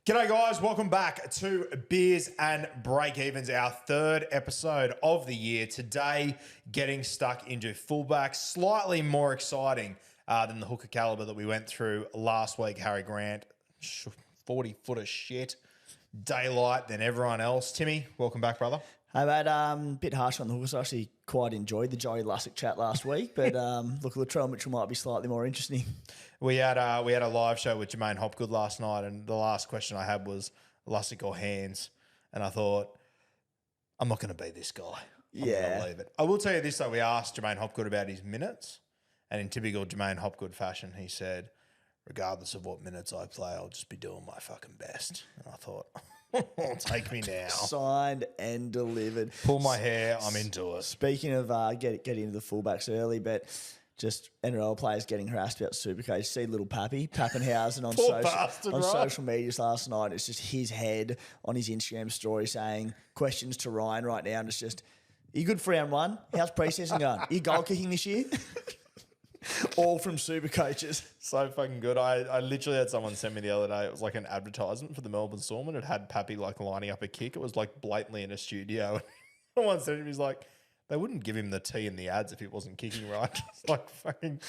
G'day guys, welcome back to Beers and Breakevens, our third episode of the year. Today, getting stuck into fullback, slightly more exciting than the hooker caliber that we went through last week. Harry Grant, 40-foot of shit, daylight than everyone else. Timmy, welcome back, brother. Hey mate, bit harsh on the hookers. I actually quite enjoyed the Joey Lussick chat last week, but look, Latrell Mitchell might be slightly more interesting. We had a live show with Jermaine Hopgood last night, and the last question I had was Lussick or hands, and I thought, I'm not going to be this guy. I'm going to leave it. I will tell you this though, we asked Jermaine Hopgood about his minutes, and in typical Jermaine Hopgood fashion, he said, regardless of what minutes I play, I'll just be doing my fucking best. And I thought, take me now. Signed and delivered. Pull my hair, I'm into it. Speaking of getting into the fullbacks early, but just NRL players getting harassed about SuperCoach. See little Pappenhausen on social media last night. It's just his head on his Instagram story saying questions to Ryan right now, and it's just, are you good for round one? How's pre-season going? Are you goal kicking this year? All from SuperCoaches. So fucking good. I literally had someone send me the other day. It was like an advertisement for the Melbourne Storm, and it had Pappy like lining up a kick. It was like blatantly in a studio. Someone said to me, he's like, they wouldn't give him the T in the ads if he wasn't kicking right. It's like fucking,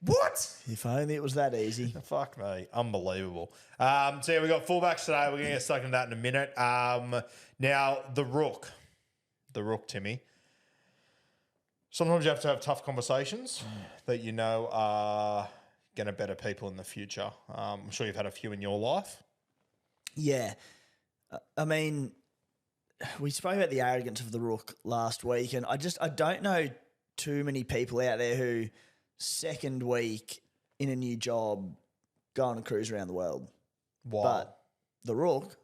what? If only it was that easy. Fuck me. Unbelievable. So yeah, we got fullbacks today. We're going to get stuck into that in a minute. Now, the Rook, Timmy. Sometimes you have to have tough conversations that you know are going to better people in the future. I'm sure you've had a few in your life. Yeah. I mean, we spoke about the arrogance of the Rook last week, and I don't know too many people out there who second week in a new job go on a cruise around the world. Wow. But the Rook,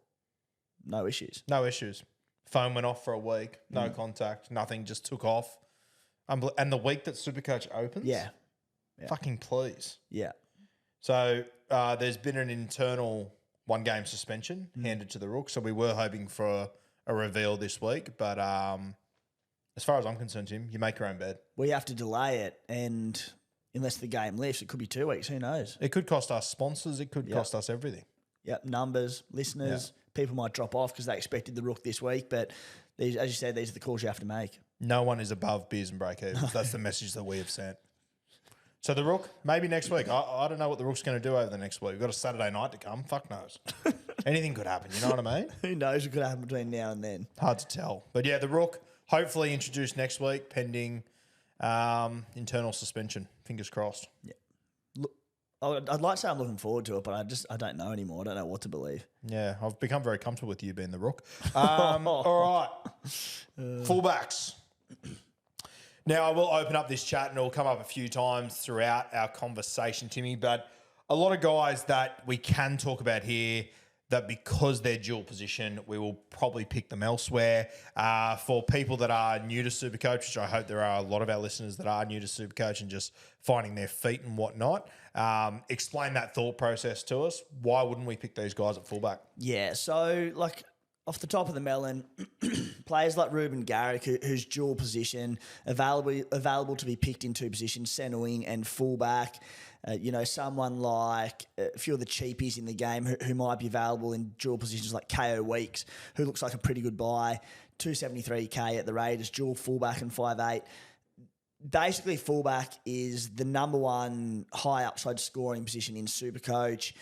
no issues. No issues. Phone went off for a week. No contact. Nothing. Just took off. And the week that SuperCoach opens? Yeah. Fucking please. Yeah. So there's been an internal one-game suspension handed to the Rook. So we were hoping for a reveal this week. But as far as I'm concerned, Tim, you make your own bed. We have to delay it. And unless the game lifts, it could be 2 weeks. Who knows? It could cost us sponsors. It could cost us everything. Yep. Numbers, listeners. People might drop off because they expected the Rook this week. But these, as you said, these are the calls you have to make. No one is above beers and breakevens. That's the message that we have sent. So the Rook, maybe next week. I don't know what the Rook's going to do over the next week. We've got a Saturday night to come. Fuck knows. Anything could happen. You know what I mean? Who knows what could happen between now and then? Hard to tell. But yeah, the Rook, hopefully introduced next week, pending internal suspension. Fingers crossed. Yeah. Look, I'd like to say I'm looking forward to it, but I don't know anymore. I don't know what to believe. Yeah, I've become very comfortable with you being the Rook. All right. Fullbacks. Now, I will open up this chat and it will come up a few times throughout our conversation, Timmy, but a lot of guys that we can talk about here that because they're dual position, we will probably pick them elsewhere. For people that are new to SuperCoach, which I hope there are a lot of our listeners that are new to SuperCoach and just finding their feet and whatnot, explain that thought process to us. Why wouldn't we pick these guys at fullback? Yeah, so like off the top of the melon, players like Ruben Garrick, who's dual position, available to be picked in two positions, centre wing and fullback. Someone like a few of the cheapies in the game who might be available in dual positions like KO Weeks, who looks like a pretty good buy, 273k at the Raiders, dual fullback and 5'8". Basically, fullback is the number one high upside scoring position in SuperCoach.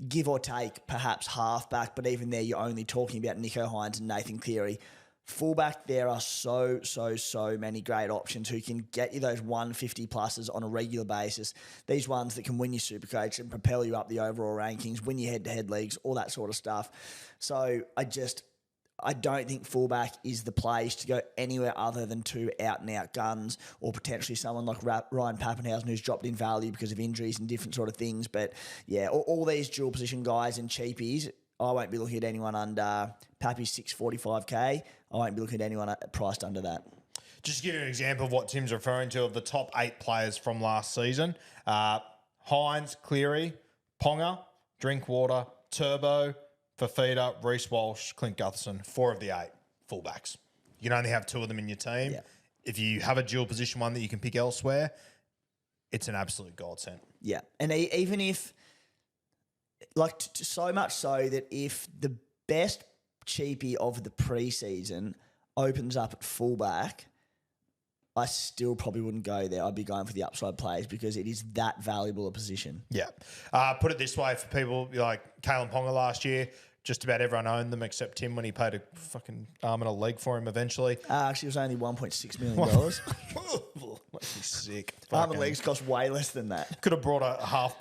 Give or take, perhaps halfback, but even there, you're only talking about Nicho Hines and Nathan Cleary. Fullback, there are so many great options who can get you those 150 pluses on a regular basis. These ones that can win you SuperCoach and propel you up the overall rankings, win your head-to-head leagues, all that sort of stuff. So I don't think fullback is the place to go anywhere other than two out-and-out guns or potentially someone like Ryan Pappenhausen who's dropped in value because of injuries and different sort of things. But, yeah, all these dual position guys and cheapies, I won't be looking at anyone under Pappy's 645k. I won't be looking at anyone priced under that. Just to give you an example of what Tim's referring to of the top 8 players from last season, Hines, Cleary, Ponga, Drinkwater, Turbo, Fafita, Reece Walsh, Clint Gutherson, 4 of the 8 fullbacks. You can only have 2 of them in your team. Yeah. If you have a dual position one that you can pick elsewhere, it's an absolute godsend. Yeah. And even if like so much so that if the best cheapie of the preseason opens up at fullback, I still probably wouldn't go there. I'd be going for the upside plays because it is that valuable a position. Yeah. Put it this way, for people like Kayln Ponga last year, just about everyone owned them except Tim when he paid a fucking arm and a leg for him eventually. Actually, it was only $1.6 million. Makes me sick. Arm and legs cost way less than that. Could have brought a half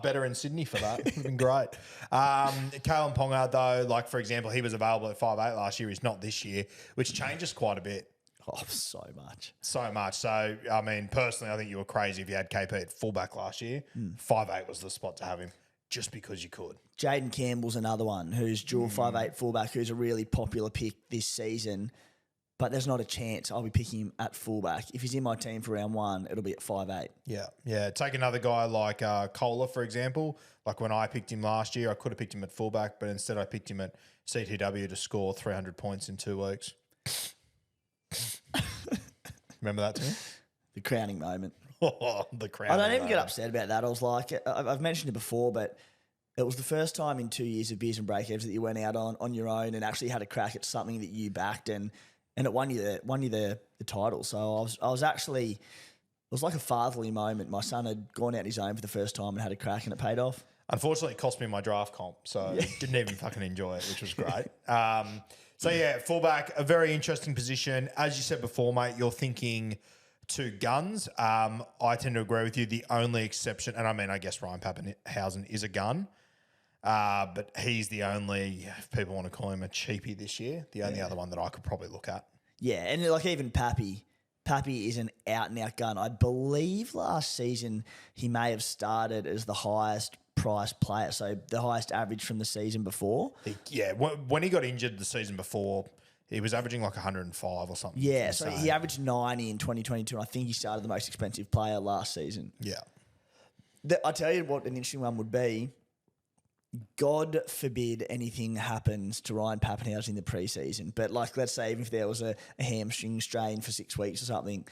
better in Sydney for that. Would have been great. Kayln Ponga, though, like, for example, he was available at 5'8" last year. He's not this year, which changes quite a bit. Oh, so much. So much. So, I mean, personally, I think you were crazy if you had KP at fullback last year. 5'8" was the spot to have him just because you could. Jaden Campbell's another one who's dual 5'8" fullback, who's a really popular pick this season, but there's not a chance I'll be picking him at fullback. If he's in my team for round one, it'll be at 5'8". Yeah, yeah. Take another guy like Kohler, for example. Like when I picked him last year, I could have picked him at fullback, but instead I picked him at CTW to score 300 points in 2 weeks. Remember that to me? The crowning moment. The crowning I don't even moment. get upset about that. I was like, I've mentioned it before, but it was the first time in 2 years of Beers and Breakevens that you went out on your own and actually had a crack at something that you backed, and it won you the title. So I was actually, it was like a fatherly moment. My son had gone out on his own for the first time and had a crack, and it paid off. Unfortunately, it cost me my draft comp, so I didn't even fucking enjoy it, which was great. So, yeah, fullback, a very interesting position. As you said before, mate, you're thinking two guns. I tend to agree with you. The only exception, and I mean, I guess Ryan Pappenhausen is a gun, but he's the only, if people want to call him a cheapie this year, the only other one that I could probably look at. Yeah, and like even Pappy is an out-and-out gun. I believe last season he may have started as the highest price player, so the highest average from the season before. When he got injured the season before, he was averaging like 105 or something. Yeah, so he averaged 90 in 2022, and I think he started the most expensive player last season. Yeah. I tell you what an interesting one would be. God forbid anything happens to Ryan Pappenhausen in the preseason, but like let's say even if there was a hamstring strain for 6 weeks or something,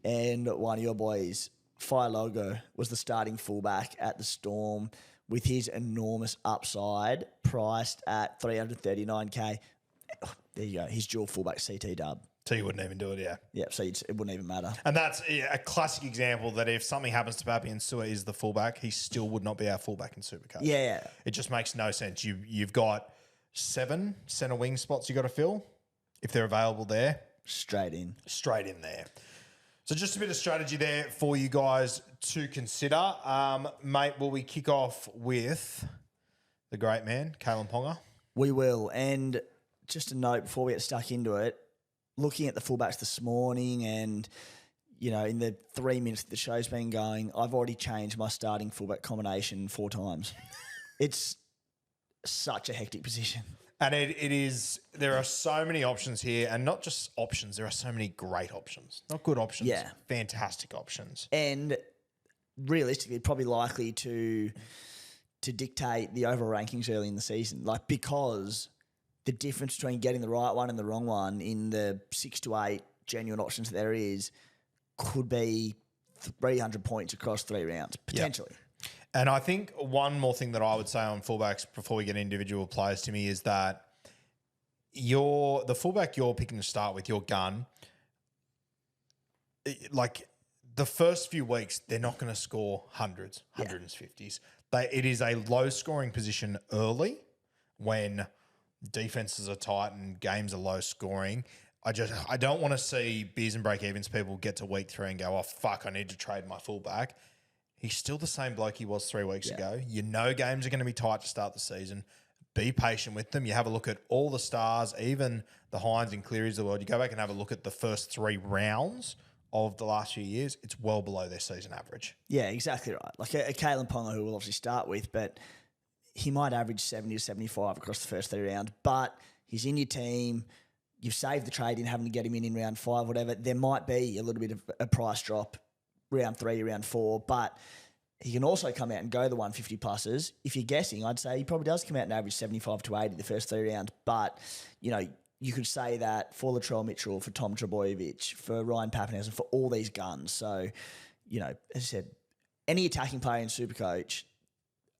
and one of your boys, Fire Logo, was the starting fullback at the Storm with his enormous upside, priced at $339K. Oh, there you go. His dual fullback CT dub. So you wouldn't even do it, yeah. Yeah, so it wouldn't even matter. And that's a classic example that if something happens to Pappy and Sua is the fullback, he still would not be our fullback in SuperCoach. Yeah. It just makes no sense. You've got 7 centre wing spots you got to fill. If they're available there. Straight in there. So just a bit of strategy there for you guys to consider. Mate, will we kick off with the great man, Kayln Ponga? We will. And just a note before we get stuck into it, looking at the fullbacks this morning and, you know, in the 3 minutes that the show's been going, I've already changed my starting fullback combination 4 times. It's such a hectic position. And it is, there are so many options here, and not just options, there are so many great options. Not good options, fantastic options. And realistically, probably likely to dictate the overall rankings early in the season. Like, because the difference between getting the right one and the wrong one in the 6 to 8 genuine options that there is could be 300 points across 3 rounds, potentially. Yep. And I think one more thing that I would say on fullbacks before we get individual players to me is that the fullback you're picking to start with, your gun, like the first few weeks, they're not going to score hundreds, 150s. It is a low-scoring position early when defenses are tight and games are low-scoring. I don't want to see Beers and Breakevens people get to week 3 and go, oh, fuck, I need to trade my fullback. He's still the same bloke he was 3 weeks ago. You know games are going to be tight to start the season. Be patient with them. You have a look at all the stars, even the Hines and Clearys of the world. You go back and have a look at the first 3 rounds of the last few years. It's well below their season average. Yeah, exactly right. Like a Kayln Ponga, who we'll obviously start with, but he might average 70 to 75 across the first 3 rounds, but he's in your team. You've saved the trade in having to get him in round 5, whatever. There might be a little bit of a price drop round 3, round 4, but he can also come out and go the 150 pluses. If you're guessing, I'd say he probably does come out and average 75 to 80 the first 3 rounds. But, you know, you could say that for Latrell Mitchell, for Tom Trebojevic, for Ryan Pappenhausen, for all these guns. So, you know, as I said, any attacking player in SuperCoach,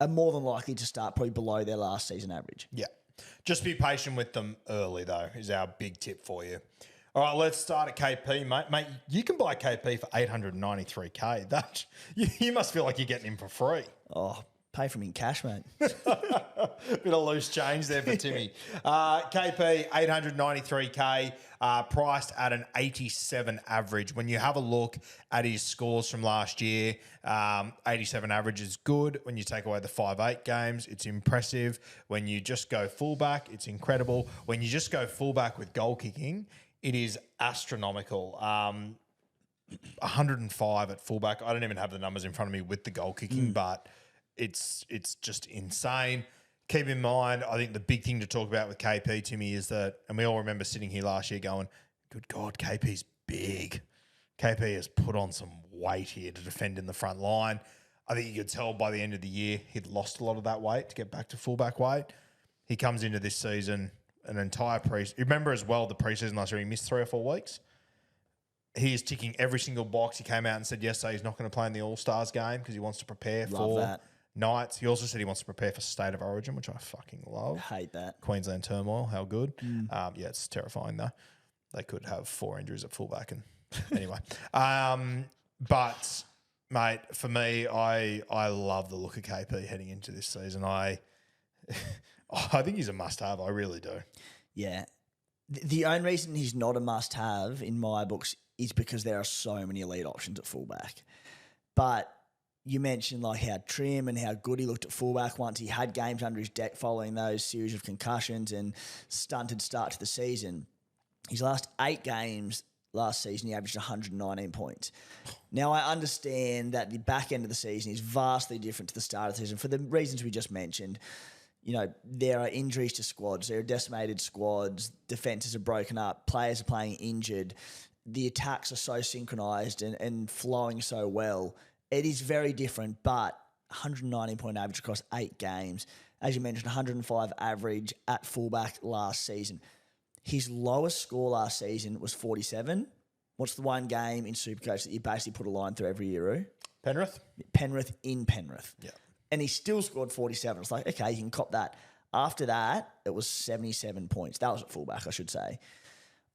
are more than likely to start probably below their last season average. Yeah. Just be patient with them early, though, is our big tip for you. All right, let's start at KP, mate. Mate, you can buy KP for $893K. That you must feel like you're getting him for free. Oh, pay for him in cash, mate. Bit of loose change there for Timmy. KP, $893K, priced at an 87 average. When you have a look at his scores from last year, 87 average is good. When you take away the 5-8 games, it's impressive. When you just go fullback, it's incredible. When you just go fullback with goal kicking, it is astronomical. 105 at fullback. I don't even have the numbers in front of me with the goal kicking, but it's just insane. Keep in mind, I think the big thing to talk about with KP, Timmy, is that, and we all remember sitting here last year going, good God, KP's big. KP has put on some weight here to defend in the front line. I think you could tell by the end of the year he'd lost a lot of that weight to get back to fullback weight. He comes into this season, an entire remember as well the preseason last year, he missed 3 or 4 weeks. He is ticking every single box. He came out and said yesterday he's not going to play in the All-Stars game because he wants to prepare for Knights. He also said he wants to prepare for State of Origin, which I fucking love. Hate that. Queensland turmoil, how good. Yeah, it's terrifying though. They could have 4 injuries at fullback and anyway. But mate, for me, I love the look of KP heading into this season. I think he's a must-have. I really do. Yeah. The only reason he's not a must-have in my books is because there are so many elite options at fullback. But you mentioned like how trim and how good he looked at fullback once he had games under his deck following those series of concussions and stunted start to the season. His last 8 games last season, he averaged 119 points. Now, I understand that the back end of the season is vastly different to the start of the season for the reasons we just mentioned. You know, there are injuries to squads. There are decimated squads. Defences are broken up. Players are playing injured. The attacks are so synchronised and flowing so well. It is very different, but 119-point average across 8 games. As you mentioned, 105 average at fullback last season. His lowest score last season was 47. What's the one game in SuperCoach that you basically put a line through every year, Roo? Penrith? Penrith in Penrith. Yeah. And he still scored 47. It's like, okay, you can cop that. After that, it was 77 points. That was at fullback, I should say.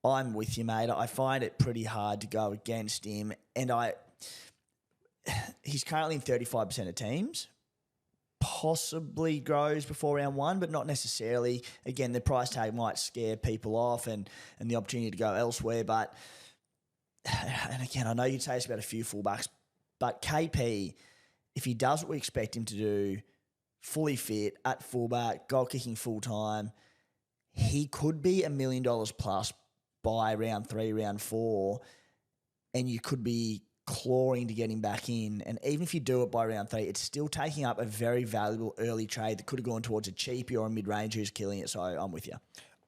I'm with you, mate. I find it pretty hard to go against him. And he's currently in 35% of teams. Possibly grows before round 1, but not necessarily. Again, the price tag might scare people off and the opportunity to go elsewhere. But, and again, I know you'd say it's about a few fullbacks, but KP, if he does what we expect him to do, fully fit at fullback, goal kicking full time, he could be $1 million plus by round 3, round 4, and you could be clawing to get him back in. And even if you do it by round 3, it's still taking up a very valuable early trade that could have gone towards a cheapie or a mid-range who's killing it. So I'm with you.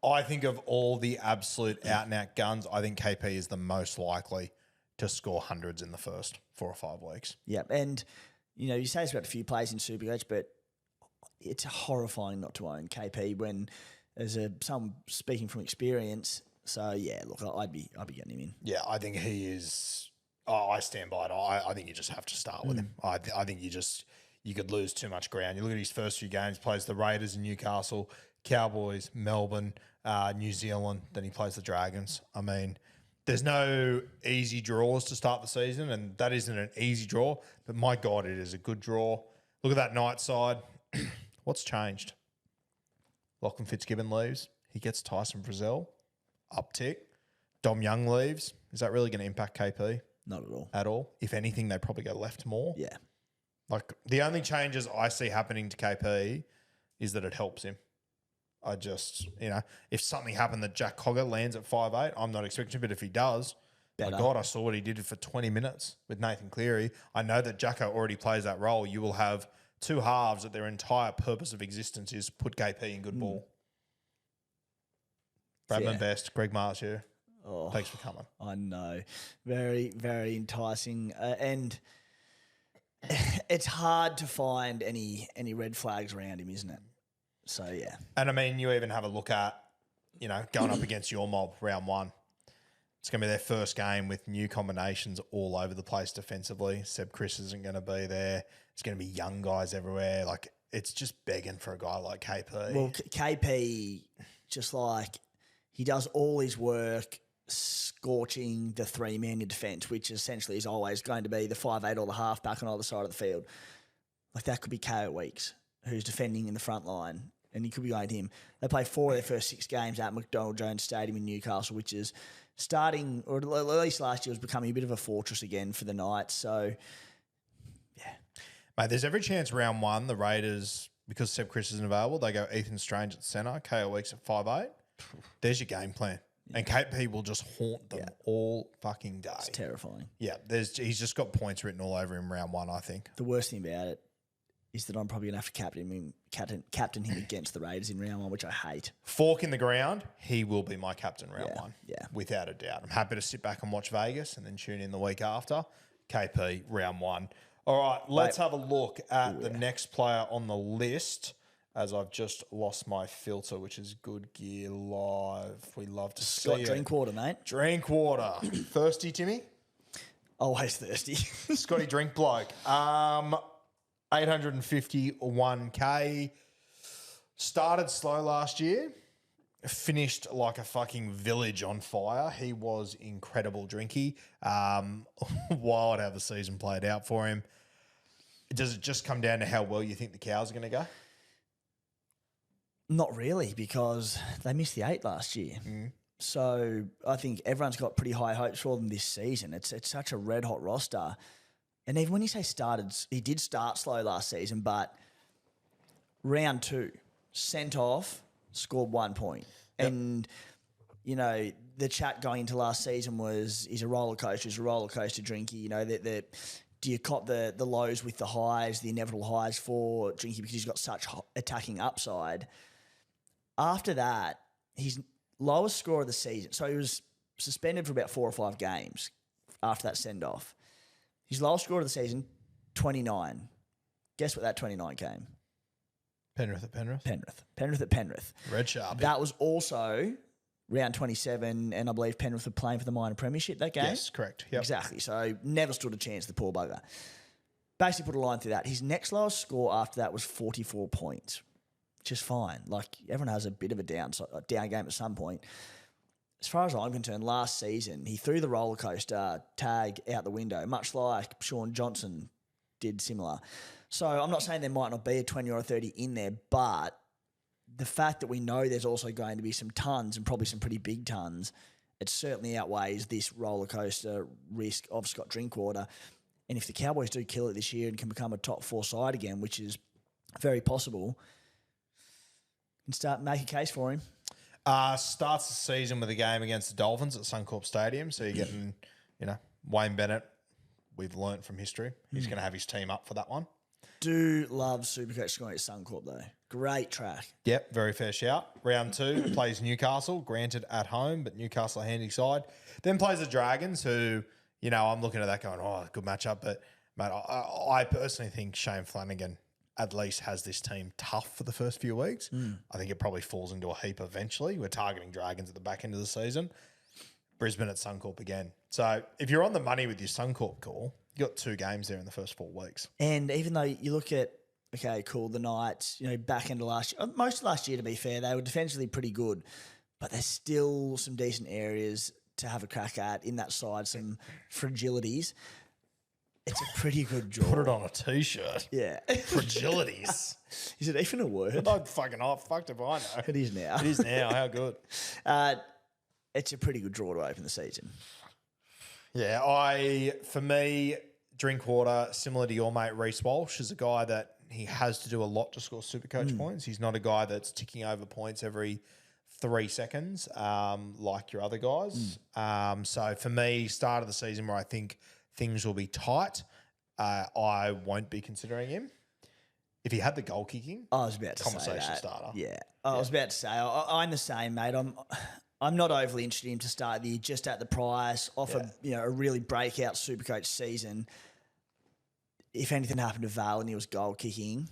I think of all the absolute out-and-out guns, I think KP is the most likely to score hundreds in the first 4 or 5 weeks. Yeah, and you know, you say it's about a few plays in SuperCoach, but it's horrifying not to own KP when there's someone speaking from experience. So yeah, look, I'd be getting him in. Yeah, I think he is. I stand by it. I think you just have to start with him. I think you could lose too much ground. You look at his first few games, plays the Raiders in Newcastle, Cowboys, Melbourne, New Zealand, then he plays the Dragons. I mean, there's no easy draws to start the season, and that isn't an easy draw, but my God, it is a good draw. Look at that night side. What's changed? Lachlan Fitzgibbon leaves. He gets Tyson Frizzell. Uptick. Dom Young leaves. Is that really going to impact KP? Not at all. At all. If anything, they probably go left more. Yeah. Like, the only changes I see happening to KP is that it helps him. I just, if something happened that Jack Cogger lands at 5'8", I'm not expecting, but if he does, my God, I saw what he did for 20 minutes with Nathan Cleary. I know that Jacko already plays that role. You will have 2 halves that their entire purpose of existence is put KP in good ball. Bradman Best, Greg Marsh here. Oh, thanks for coming. I know. Very, very enticing. And it's hard to find any red flags around him, isn't it? So, yeah. And, I mean, you even have a look at, going up against your mob round 1. It's going to be their first game with new combinations all over the place defensively. Seb Chris isn't going to be there. It's going to be young guys everywhere. Like, it's just begging for a guy like KP. Well, KP, just like he does all his work scorching the three-man in defence, which essentially is always going to be the 5'8" or the half-back on either side of the field. Like that could be KO Weeks, who's defending in the front line, and he could be going to him. They play 4 of their first 6 games at McDonald Jones Stadium in Newcastle, which is starting, or at least last year, was becoming a bit of a fortress again for the Knights. So, yeah. Mate, there's every chance round 1, the Raiders, because Seb Chris isn't available, they go Ethan Strange at centre, KO Weeks at 5'8". There's your game plan. Yeah. And KP will just haunt them all fucking day. It's terrifying. Yeah, he's just got points written all over him round 1, I think. The worst thing about it is that I'm probably going to have to captain him against the Raiders in round 1, which I hate. Fork in the ground, he will be my captain round 1. Yeah. Without a doubt. I'm happy to sit back and watch Vegas and then tune in the week after. KP, round 1. All right, let's have a look at the next player on the list, as I've just lost my filter, which is Good Gear Live. We love to see it. Drinkwater, mate. Drinkwater. Thirsty, Timmy? Always thirsty. Scotty Drink Bloke. 851K. Started slow last year. Finished like a fucking village on fire. He was incredible, Drinky. Wild how the season played out for him. Does it just come down to how well you think the Cows are going to go? Not really, because they missed the 8 last year. So I think everyone's got pretty high hopes for them this season. It's such a red-hot roster. And even when you say started, he did start slow last season, but round 2, sent off, scored 1 point. Yep. And, you know, the chat going into last season was, he's a roller coaster, Drinky. You know, do you cop the lows with the highs, the inevitable highs for Drinky because he's got such attacking upside? After that, his lowest score of the season, so he was suspended for about 4 or 5 games after that send-off. His lowest score of the season, 29. Guess what that 29 came? Penrith at Penrith? Penrith at Penrith. Red Sharpie. That was also round 27, and I believe Penrith were playing for the minor premiership that game. Yes, correct. Yep. Exactly. So never stood a chance, the poor bugger. Basically put a line through that. His next lowest score after that was 44 points, which is fine. Like, everyone has a bit of a down game at some point. As far as I'm concerned, last season, he threw the roller coaster tag out the window, much like Sean Johnson did similar. So I'm not saying there might not be a 20 or a 30 in there, but the fact that we know there's also going to be some tons and probably some pretty big tons, it certainly outweighs this roller coaster risk of Scott Drinkwater. And if the Cowboys do kill it this year and can become a top 4 side again, which is very possible, can start make a case for him. Starts the season with a game against the Dolphins at Suncorp Stadium. So you're getting, Wayne Bennett. We've learnt from history. He's going to have his team up for that one. Do love SuperCoach scoring at Suncorp though. Great track. Yep, very fair shout. Round 2 plays Newcastle, granted at home, but Newcastle a handy side. Then plays the Dragons, who, I'm looking at that going, good matchup. But mate, I personally think Shane Flanagan at least has this team tough for the first few weeks. I think it probably falls into a heap eventually. We're targeting Dragons at the back end of the season. Brisbane at Suncorp again. So if you're on the money with your Suncorp call, you got 2 games there in the first 4 weeks. And even though you look at, the Knights, back end of last year, most of last year to be fair, they were defensively pretty good, but there's still some decent areas to have a crack at in that side, some fragilities. It's a pretty good draw. Put it on a T-shirt. Yeah. Fragilities. Is it even a word? I'm fucking off. Fucked if I know. It is now. It is now. How good. It's a pretty good draw to open the season. Yeah, for me, Drinkwater, similar to your mate Reece Walsh, is a guy that he has to do a lot to score SuperCoach points. He's not a guy that's ticking over points every 3 seconds like your other guys. So for me, start of the season where I think things will be tight, I won't be considering him. If he had the goal kicking, I was about to conversation say that. starter. Yeah, I was about to say I'm the same, mate. I'm not overly interested in him to start the year just at the price, offer a really breakout SuperCoach season. If anything happened to Val and he was goal kicking,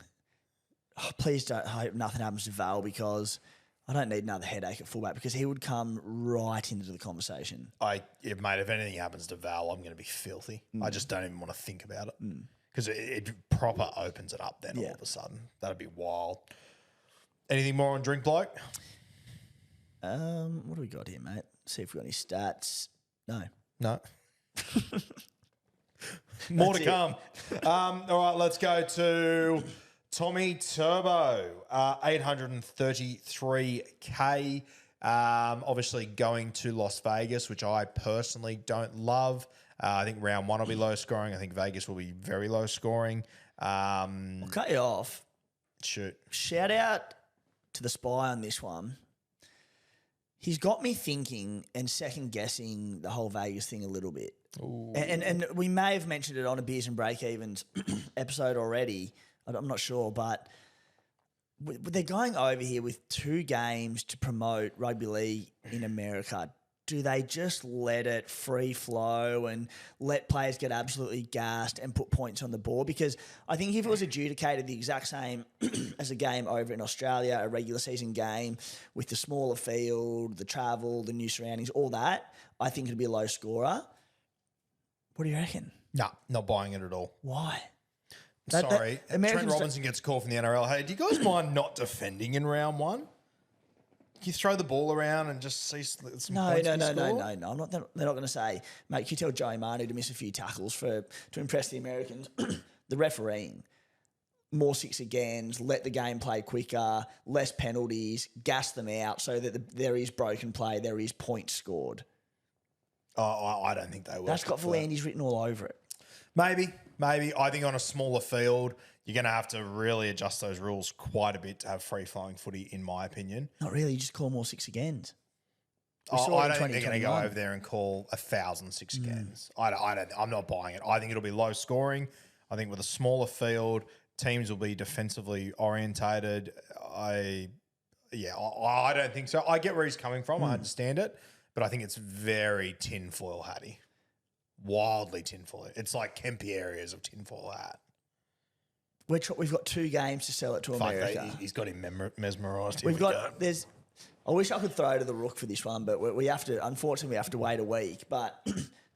please don't hope nothing happens to Val, because I don't need another headache at fullback, because he would come right into the conversation. Mate, if anything happens to Val, I'm going to be filthy. I just don't even want to think about it. because it proper opens it up then all of a sudden. That'd be wild. Anything more on Drink Bloke? What do we got here, mate? See if we got any stats. No. More to come. All right, let's go to Tommy Turbo, 833K. Obviously going to Las Vegas, which I personally don't love. I think round one will be low scoring. I think Vegas will be very low scoring. I'll cut you off. Shoot. Shout out to the spy on this one. He's got me thinking and second guessing the whole Vegas thing a little bit. And we may have mentioned it on a Beers and Breakevens episode already. I'm not sure, but they're going over here with 2 games to promote rugby league in America. Do they just let it free flow and let players get absolutely gassed and put points on the board? Because I think if it was adjudicated the exact same as a game over in Australia, a regular season game with the smaller field, the travel, the new surroundings, all that, I think it'd be a low scorer. What do you reckon? No, not buying it at all. Why? Sorry. Trent Robinson gets a call from the NRL. Hey, do you guys mind not defending in round one? Can you throw the ball around and just see some points No. score? I'm not. They're not going to say, mate, can you tell Joey Manu to miss a few tackles to impress the Americans? The refereeing, more 6 agains, let the game play quicker, less penalties, gas them out so that there is broken play, there is points scored. Oh, I don't think they will. That's got Volandes written all over it. Maybe. I think on a smaller field, you're going to have to really adjust those rules quite a bit to have free-flowing footy, in my opinion. Not really. You just call more 6 agains. I don't think they're going to go over there and call 1,000 6 agains. I'm not buying it. I think it'll be low scoring. I think with a smaller field, teams will be defensively orientated. I don't think so. I get where he's coming from. I understand it. But I think it's very tinfoil hatty. Wildly tinfoil. It's like Kempy areas of tinfoil hat. We've got 2 games to sell it to America. He's got him mesmerised. I wish I could throw to the rook for this one, but we have to. Unfortunately, we have to wait a week. But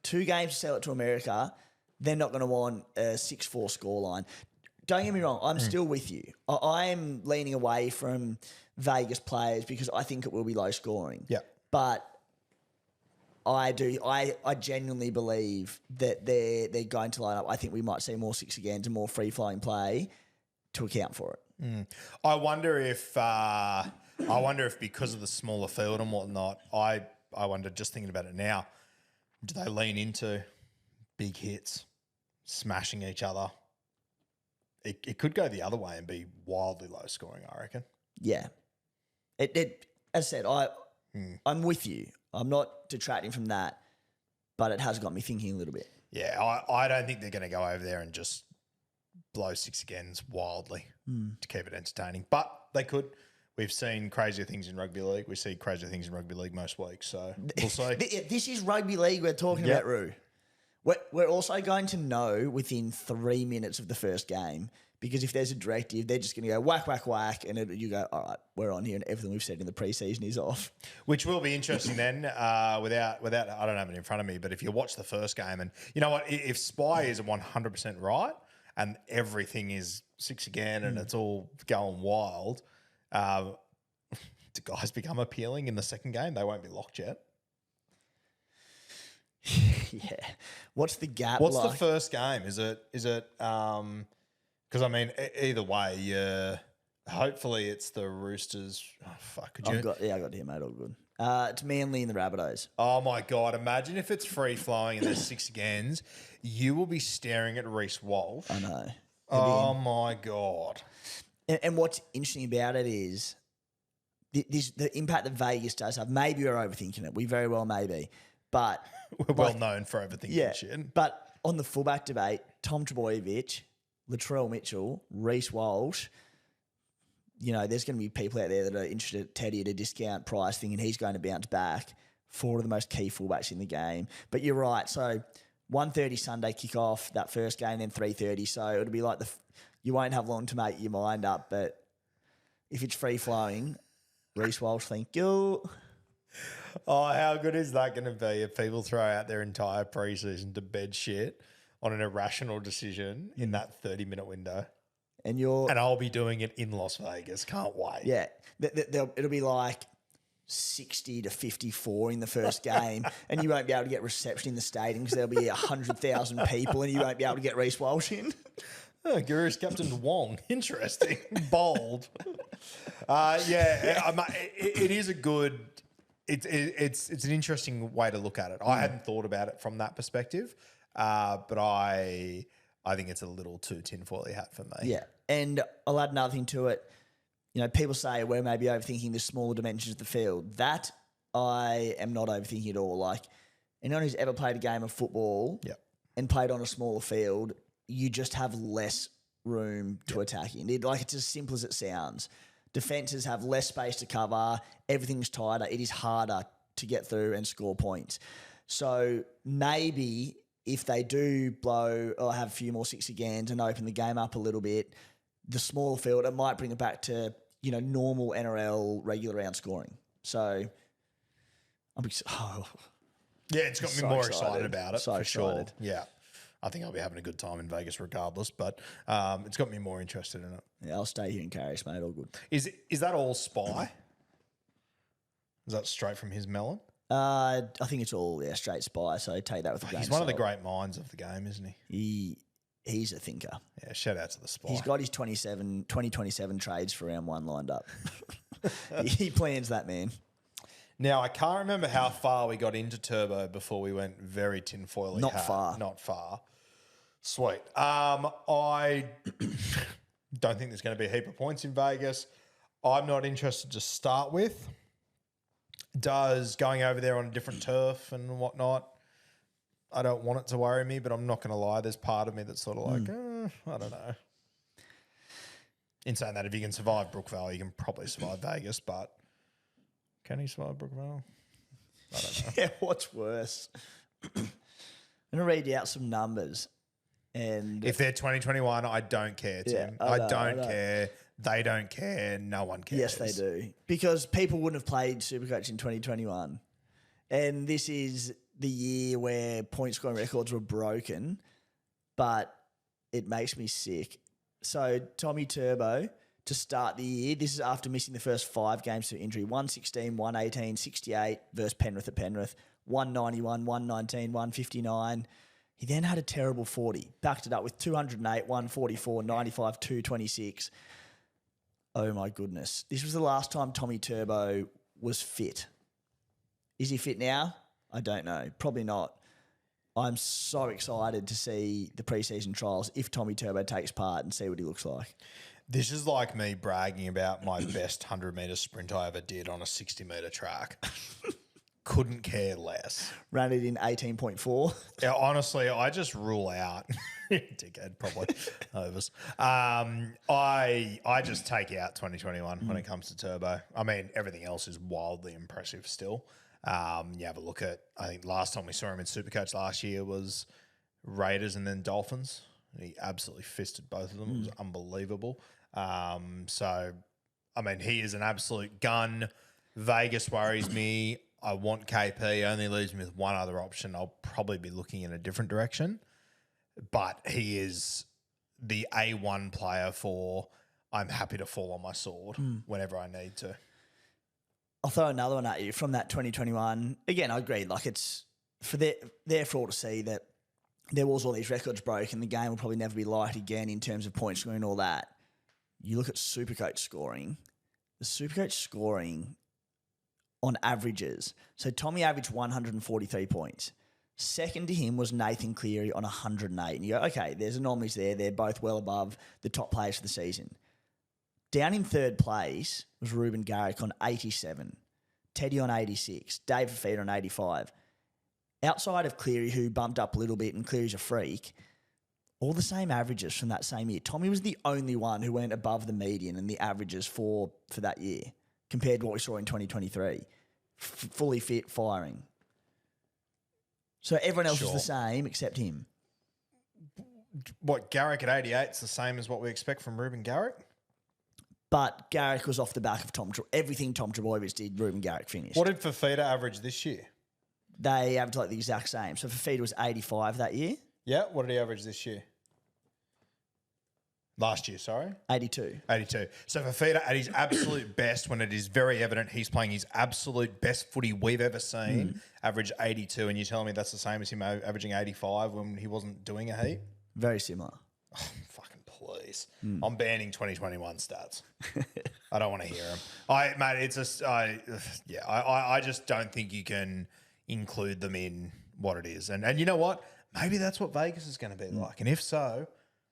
2 games to sell it to America. They're not going to want a 6-4 scoreline. Don't get me wrong. I'm still with you. I'm leaning away from Vegas players because I think it will be low scoring. Yeah. But I do. I genuinely believe that they're going to line up. I think we might see more 6 agains and more free flowing play to account for it. I wonder if because of the smaller field and whatnot, I wonder, just thinking about it now, do they lean into big hits, smashing each other? It could go the other way and be wildly low scoring, I reckon. Yeah. As I said, I'm with you. I'm not detracting from that, but it has got me thinking a little bit. Yeah, I don't think they're going to go over there and just blow 6 agains wildly to keep it entertaining. But they could. We've seen crazier things in rugby league. We see crazier things in rugby league most weeks, so we'll see. This is rugby league we're talking about, Roo. We're also going to know within 3 minutes of the first game, because if there's a directive, they're just going to go whack, whack, whack, and you go, all right, we're on here, and everything we've said in the preseason is off. Which will be interesting then. Without, I don't have it in front of me, but if you watch the first game, and you know what, if Spy is 100% right, and everything is 6 again, and it's all going wild, do guys become appealing in the second game? They won't be locked yet. Yeah. What's the gap? What's the first game? Is it? Because I mean, either way, hopefully it's the Roosters. Oh fuck! Could you? I got here, mate. All good. It's Manly and the Rabbitohs. Oh my god! Imagine if it's free flowing and there's 6 agains, you will be staring at Reece Walsh. I know. Oh my god! And what's interesting about it is the impact that Vegas does have. Maybe we're overthinking it. We very well may be. But we're well known for overthinking shit. But on the fullback debate, Tom Trbojevic, Latrell Mitchell, Reece Walsh, you know, there's going to be people out there that are interested at Teddy at a discount price thinking he's going to bounce back. 4 of the most key fullbacks in the game. But you're right. So 1:30 Sunday kickoff, that first game, then 3:30. So it'll be like you won't have long to make your mind up. But if it's free flowing, Reece Walsh, thank you. Oh, how good is that going to be if people throw out their entire preseason to bed shit on an irrational decision in that 30-minute window. And I'll be doing it in Las Vegas. Can't wait. Yeah. It'll be like 60 to 54 in the first game, and you won't be able to get reception in the stadium because there'll be 100,000 people, and you won't be able to get Reece Walsh in. Oh, Guru's Captain Wong. Interesting. Bold. It is a good... It's an interesting way to look at it. I hadn't thought about it from that perspective, but I think it's a little too tinfoily hat for me. Yeah, and I'll add another thing to it. You know, people say we're maybe overthinking the smaller dimensions of the field. That I am not overthinking at all. Like, anyone who's ever played a game of football and played on a smaller field, you just have less room to attack in. It's as simple as it sounds. Defences have less space to cover. Everything's tighter. It is harder to get through and score points. So maybe if they do blow or have a few more 6 agains and open the game up a little bit, the smaller field, it might bring it back to, you know, normal NRL regular round scoring. So it's got me more excited about it for sure. Yeah. I think I'll be having a good time in Vegas regardless, but it's got me more interested in it. Yeah, I'll stay here in Caris, mate. All good. Is that all Spy? Is that straight from his melon? I think it's all straight Spy, so take that with a grain of salt. He's one of the great minds of the game, isn't he? He's a thinker. Yeah, shout out to the Spy. He's got his 2027 trades for round 1 lined up. He plans that, man. Now, I can't remember how far we got into Turbo before we went very tinfoily. Not far. Sweet. I don't think there's going to be a heap of points in Vegas. I'm not interested to start with. Does going over there on a different turf and whatnot, I don't want it to worry me, but I'm not going to lie. There's part of me that's sort of like, I don't know. In saying that, if you can survive Brookvale, you can probably survive Vegas, but can he survive Brookvale? I don't know. Yeah, what's worse? I'm going to read you out some numbers. And if they're 2021, I don't care, Tim. I don't care. They don't care. No one cares. Yes, they do. Because people wouldn't have played SuperCoach in 2021. And this is the year where point scoring records were broken, but it makes me sick. So Tommy Turbo, to start the year, this is after missing the first 5 games through injury, 116, 118, 68 versus Penrith at Penrith, 191, 119, 159. He then had a terrible 40, backed it up with 208, 144, 95, 226. Oh my goodness. This was the last time Tommy Turbo was fit. Is he fit now? I don't know. Probably not. I'm so excited to see the preseason trials if Tommy Turbo takes part and see what he looks like. This is like me bragging about my best 100-metre sprint I ever did on a 60-metre track. Couldn't care less. Ran it in 18.4. Yeah, honestly, I just rule out. Dickhead, probably. Overs. I just take out 2021 when it comes to Turbo. I mean, everything else is wildly impressive still. You have a look at, I think last time we saw him in SuperCoach last year was Raiders and then Dolphins. He absolutely fisted both of them. It was unbelievable. So, I mean, he is an absolute gun. Vegas worries me. I want KP. Only leaves me with one other option. I'll probably be looking in a different direction. But he is the A1 player for I'm happy to fall on my sword whenever I need to. I'll throw another one at you from that 2021. Again, I agree. Like, it's for for all to see that there was all these records broken. The game will probably never be light again in terms of point scoring and all that. You look at SuperCoach scoring. The SuperCoach scoring on averages. So Tommy averaged 143 points. Second to him was Nathan Cleary on 108. And you go, okay, there's anomalies there. They're both well above the top players for the season. Down in third place was Ruben Garrick on 87, Teddy on 86, Dave Fafita on 85. Outside of Cleary, who bumped up a little bit, and Cleary's a freak, all the same averages from that same year. Tommy was the only one who went above the median and the averages for that year compared to what we saw in 2023. Fully fit, firing. So everyone else was the same except him. What, Garrick at 88 is the same as what we expect from Ruben Garrick? But Garrick was off the back of everything Tom Trbojevic did, Ruben Garrick finished. What did Fafita average this year? They averaged like the exact same. So Fafita was 85 that year. Yeah, what did he average this year? Last year, sorry. 82. 82. So Fafita at his absolute best, when it is very evident he's playing his absolute best footy we've ever seen, average 82, and you're telling me that's the same as him averaging 85 when he wasn't doing a heap? Very similar. Oh, fucking please. I'm banning 2021 stats. I don't want to hear them. I just don't think you can include them in what it is. And you know what? Maybe that's what Vegas is going to be like. And if so,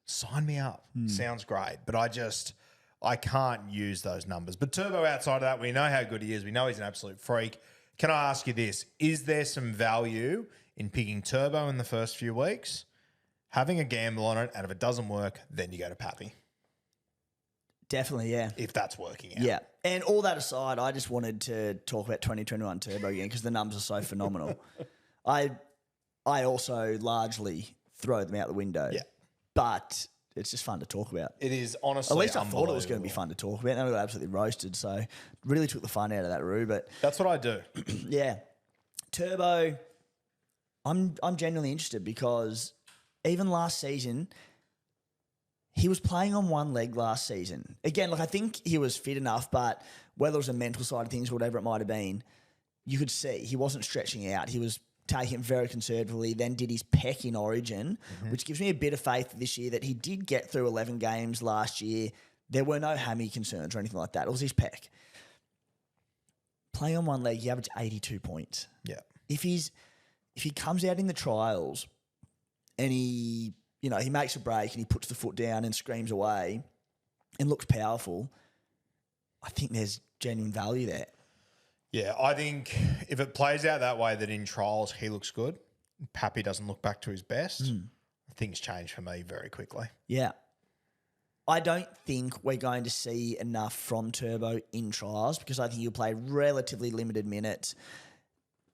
sign me up. Sounds great. But I can't use those numbers. But Turbo, outside of that, we know how good he is. We know he's an absolute freak. Can I ask you this? Is there some value in picking Turbo in the first few weeks, having a gamble on it, and if it doesn't work, then you go to Pappy? Definitely, yeah. If that's working out. Yeah. And all that aside, I just wanted to talk about 2021 Turbo again because the numbers are so phenomenal. I also largely throw them out the window. Yeah. But it's just fun to talk about. It is honestly At least I thought it was going to be fun to talk about. And I got absolutely roasted. So really took the fun out of that, Roo. But that's what I do. yeah. Turbo, I'm genuinely interested because even last season, he was playing on one leg last season. Again, I think he was fit enough, but whether it was a mental side of things or whatever it might have been, you could see he wasn't stretching out. He was taking it very conservatively, then did his pec in Origin, which gives me a bit of faith this year that he did get through 11 games last year. There were no hammy concerns or anything like that. It was his pec. Playing on one leg, he averaged 82 points. Yeah. If he comes out in the trials and he makes a break and he puts the foot down and screams away and looks powerful, I think there's genuine value there. Yeah, I think if it plays out that way, that in trials he looks good, Pappy doesn't look back to his best, things change for me very quickly. Yeah. I don't think we're going to see enough from Turbo in trials because I think he'll play relatively limited minutes.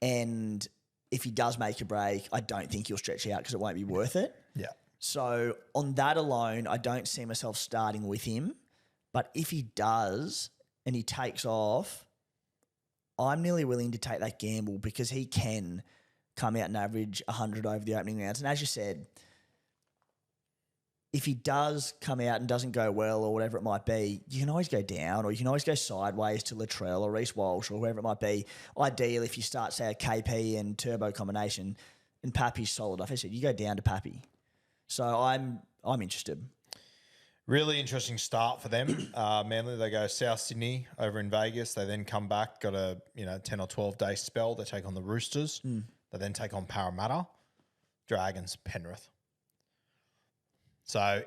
And if he does make a break, I don't think he'll stretch out because it won't be worth it. Yeah. So on that alone, I don't see myself starting with him. But if he does and he takes off, I'm nearly willing to take that gamble because he can come out and average 100 over the opening rounds. And as you said, if he does come out and doesn't go well or whatever it might be, you can always go down or you can always go sideways to Latrell or Reece Walsh or whoever it might be. Ideally, if you start, say, a KP and Turbo combination and Pappy's solid, like I said, you go down to Pappy. So I'm interested. Really interesting start for them. Manly, they go South Sydney over in Vegas. They then come back, got a 10 or 12 day spell. They take on the Roosters. They then take on Parramatta, Dragons, Penrith. So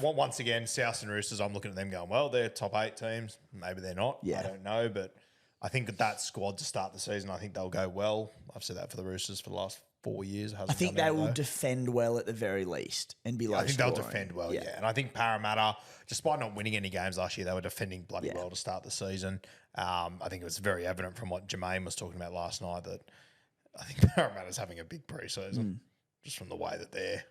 once again, South and Roosters, I'm looking at them going, well, they're top 8 teams. Maybe they're not. Yeah. I don't know, but I think that squad to start the season, I think they'll go well. I've said that for the Roosters for the last 4 years. I think they will defend well at the very least and be low I think scoring. they'll defend well, yeah. And I think Parramatta, despite not winning any games last year, they were defending bloody well to start the season. I think it was very evident from what Jermaine was talking about last night that I think Parramatta's having a big pre-season just from the way that they're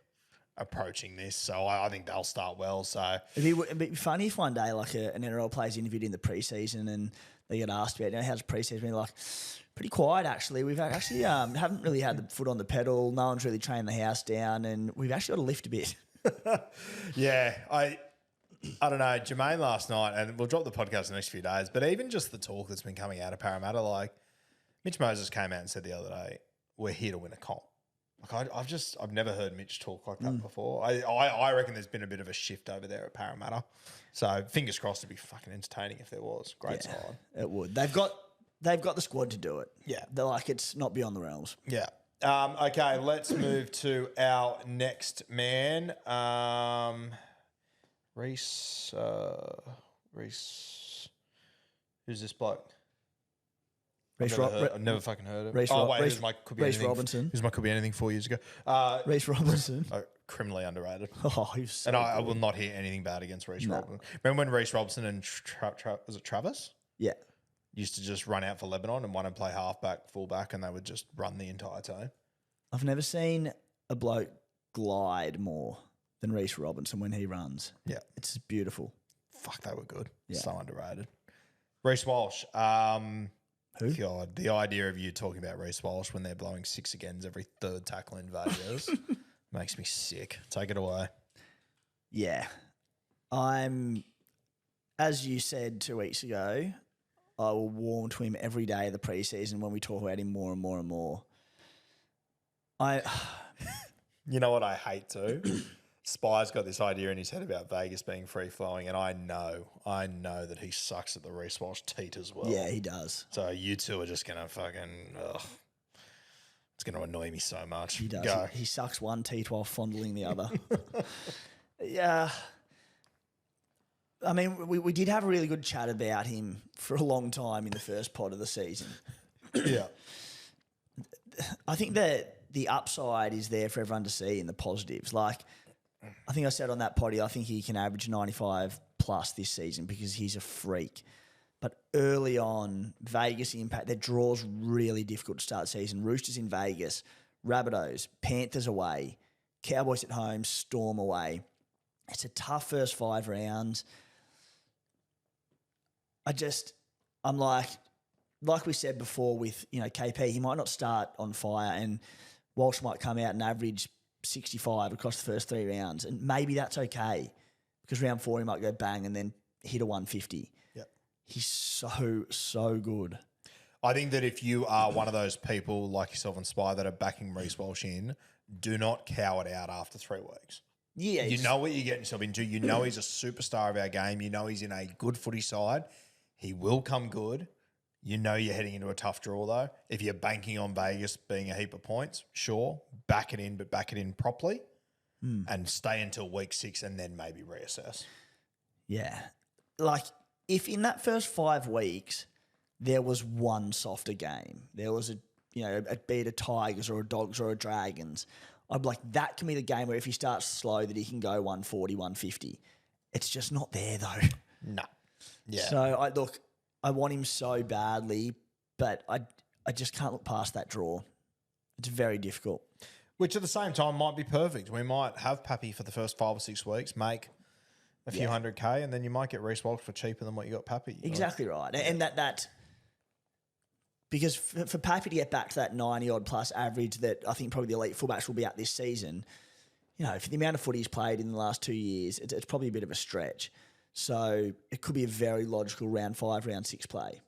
approaching this. So I think they'll start well. So it'd be funny if one day like an NRL player's interviewed in the pre-season and they get asked about, how's pre-season been? Like, pretty quiet actually. We've actually haven't really had the foot on the pedal. No one's really trained the house down, and we've actually got to lift a bit. Yeah, I don't know. Jermaine last night, and we'll drop the podcast the next few days, but even just the talk that's been coming out of Parramatta, like Mitch Moses came out and said the other day, we're here to win a comp. Like I've never heard Mitch talk like that before. I reckon there's been a bit of a shift over there at Parramatta. So fingers crossed it'd be fucking entertaining if there was. Great sign. It would. They've got the squad to do it. Yeah. They're like, it's not beyond the realms. Yeah. Okay, let's move to our next man. Reece. Who's this bloke? I've never fucking heard of him. Reece Robinson. Who's my could be anything 4 years ago. Reece Robinson. Criminally underrated. Oh, he's so and I will not hear anything bad against Reece Robinson. Remember when Reece Robinson and was it Travis? Yeah. Used to just run out for Lebanon and one and play halfback, fullback, and they would just run the entire team. I've never seen a bloke glide more than Reece Robinson when he runs. Yeah. It's beautiful. Fuck, they were good. Yeah. So underrated. Reece Walsh. Who? God, the idea of you talking about Reece Walsh when they're blowing 6 agains every third tackle in Vegas Makes me sick. Take it away. Yeah. As you said 2 weeks ago, I will warm to him every day of the preseason when we talk about him more and more and more. You know what I hate too? Spy's got this idea in his head about Vegas being free-flowing, and I know that he sucks at the Reece Walsh teat as well. Yeah, he does. So you two are just going to fucking... It's going to annoy me so much. He does. Go. He sucks one teat while fondling the other. Yeah. I mean, we did have a really good chat about him for a long time in the first pod of the season. Yeah. I think that the upside is there for everyone to see in the positives. Like, I think I said on that potty, I think he can average 95 plus this season because he's a freak. But early on, Vegas impact, their draw's really difficult to start the season. Roosters in Vegas, Rabbitohs, Panthers away, Cowboys at home, Storm away. It's a tough first 5 rounds. I'm like we said before with, KP, he might not start on fire and Walsh might come out and average 65 across the first 3 rounds. And maybe that's okay because round 4 he might go bang and then hit a 150. Yep. He's so good. I think that if you are one of those people like yourself and Spy that are backing Reece Walsh in, do not cow it out after 3 weeks. Yeah. You know what you're getting yourself into. You know he's a superstar of our game. You know he's in a good footy side. He will come good. You know you're heading into a tough draw, though. If you're banking on Vegas being a heap of points, sure, back it in, but back it in properly and stay until week 6 and then maybe reassess. Yeah. Like, if in that first 5 weeks there was one softer game, there was a beat a Tigers or a Dogs or a Dragons, I'd be like, that can be the game where if he starts slow that he can go 140, 150. It's just not there, though. No. Yeah. So, I want him so badly, but I just can't look past that draw. It's very difficult. Which at the same time might be perfect. We might have Pappy for the first 5 or 6 weeks, make a few $100K, and then you might get Reece Walsh for cheaper than what you got Pappy. Exactly right. And that because for Pappy to get back to that 90-odd plus average that I think probably the elite fullbacks will be at this season, for the amount of footy he's played in the last 2 years, it's probably a bit of a stretch. So it could be a very logical round 5, round 6 play.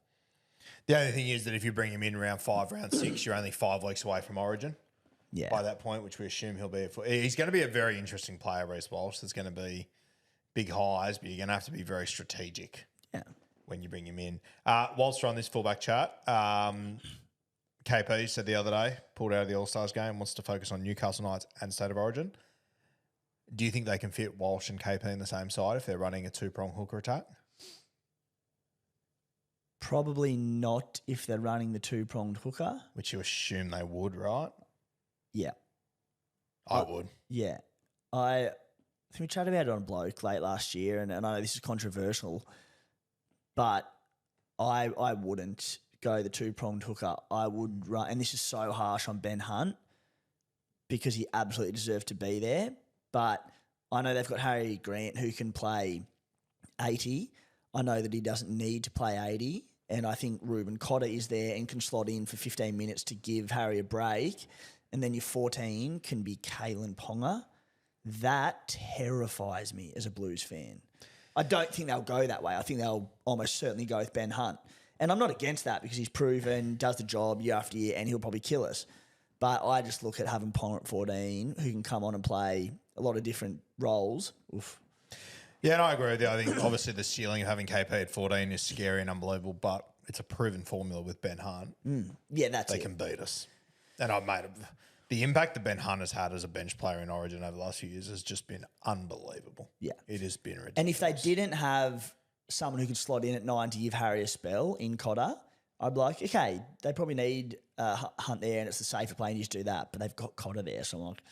The only thing is that if you bring him in round 5, round 6, you're only 5 weeks away from Origin. Yeah. By that point, which we assume he'll be. He's going to be a very interesting player, Reece Walsh. There's going to be big highs, but you're going to have to be very strategic when you bring him in. Whilst we're on this fullback chat, KP said the other day, pulled out of the All-Stars game, wants to focus on Newcastle Knights and State of Origin. Do you think they can fit Walsh and KP in the same side if they're running a 2-prong hooker attack? Probably not if they're running the 2-pronged hooker. Which you assume they would, right? Yeah. I would. Yeah. I think we chatted about it on Bloke late last year, and I know this is controversial, but I wouldn't go the 2-pronged hooker. I would run, and this is so harsh on Ben Hunt because he absolutely deserved to be there. But I know they've got Harry Grant who can play 80. I know that he doesn't need to play 80. And I think Ruben Cotter is there and can slot in for 15 minutes to give Harry a break. And then your 14 can be Kayln Ponga. That terrifies me as a Blues fan. I don't think they'll go that way. I think they'll almost certainly go with Ben Hunt. And I'm not against that because he's proven, does the job year after year, and he'll probably kill us. But I just look at having Ponga at 14 who can come on and play a lot of different roles. Oof. Yeah, and I agree with you. I think obviously the ceiling of having KP at 14 is scary and unbelievable, but it's a proven formula with Ben Hunt. Yeah, that's They can beat us. And I've made the impact that Ben Hunt has had as a bench player in Origin over the last few years has just been unbelievable. Yeah. It has been ridiculous. And if they didn't have someone who could slot in at 9 to give Harry a spell in Cotter, I'd be like, okay, they probably need Hunt there and it's the safer play and you just do that. But they've got Cotter there, so I'm like...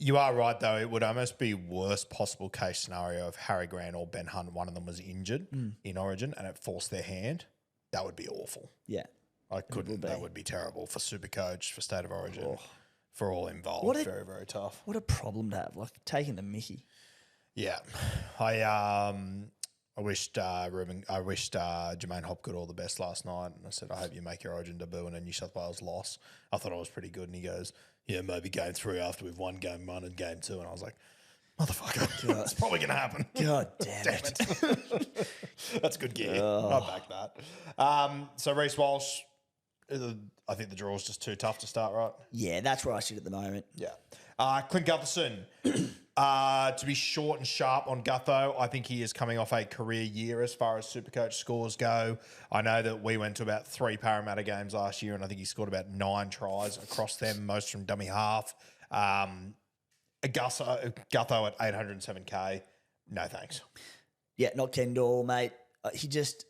You are right, though. It would almost be worst possible case scenario if Harry Grant or Ben Hunt, one of them was injured in Origin and it forced their hand. That would be awful. Yeah. I couldn't. That would be terrible for SuperCoach, for State of Origin, for all involved. Very, very tough. What a problem to have, like taking the mickey. Yeah. I wished Jermaine Hopgood all the best last night. And I said, I hope you make your Origin debut in a New South Wales loss. I thought I was pretty good. And he goes, yeah, maybe game 3 after we've won game 1 and game 2. And I was like, motherfucker, it's probably going to happen. God damn it. That's good gear. I back that. So Reece Walsh, I think the draw's just too tough to start, right? Yeah, that's where I sit at the moment. Yeah. Clint Gutherson. To be short and sharp on Gutho, I think he is coming off a career year as far as Supercoach scores go. I know that we went to about 3 Parramatta games last year, and I think he scored about 9 tries across them, most from dummy half. Gutho at 807K, no thanks. Yeah, not Kendall, mate. He does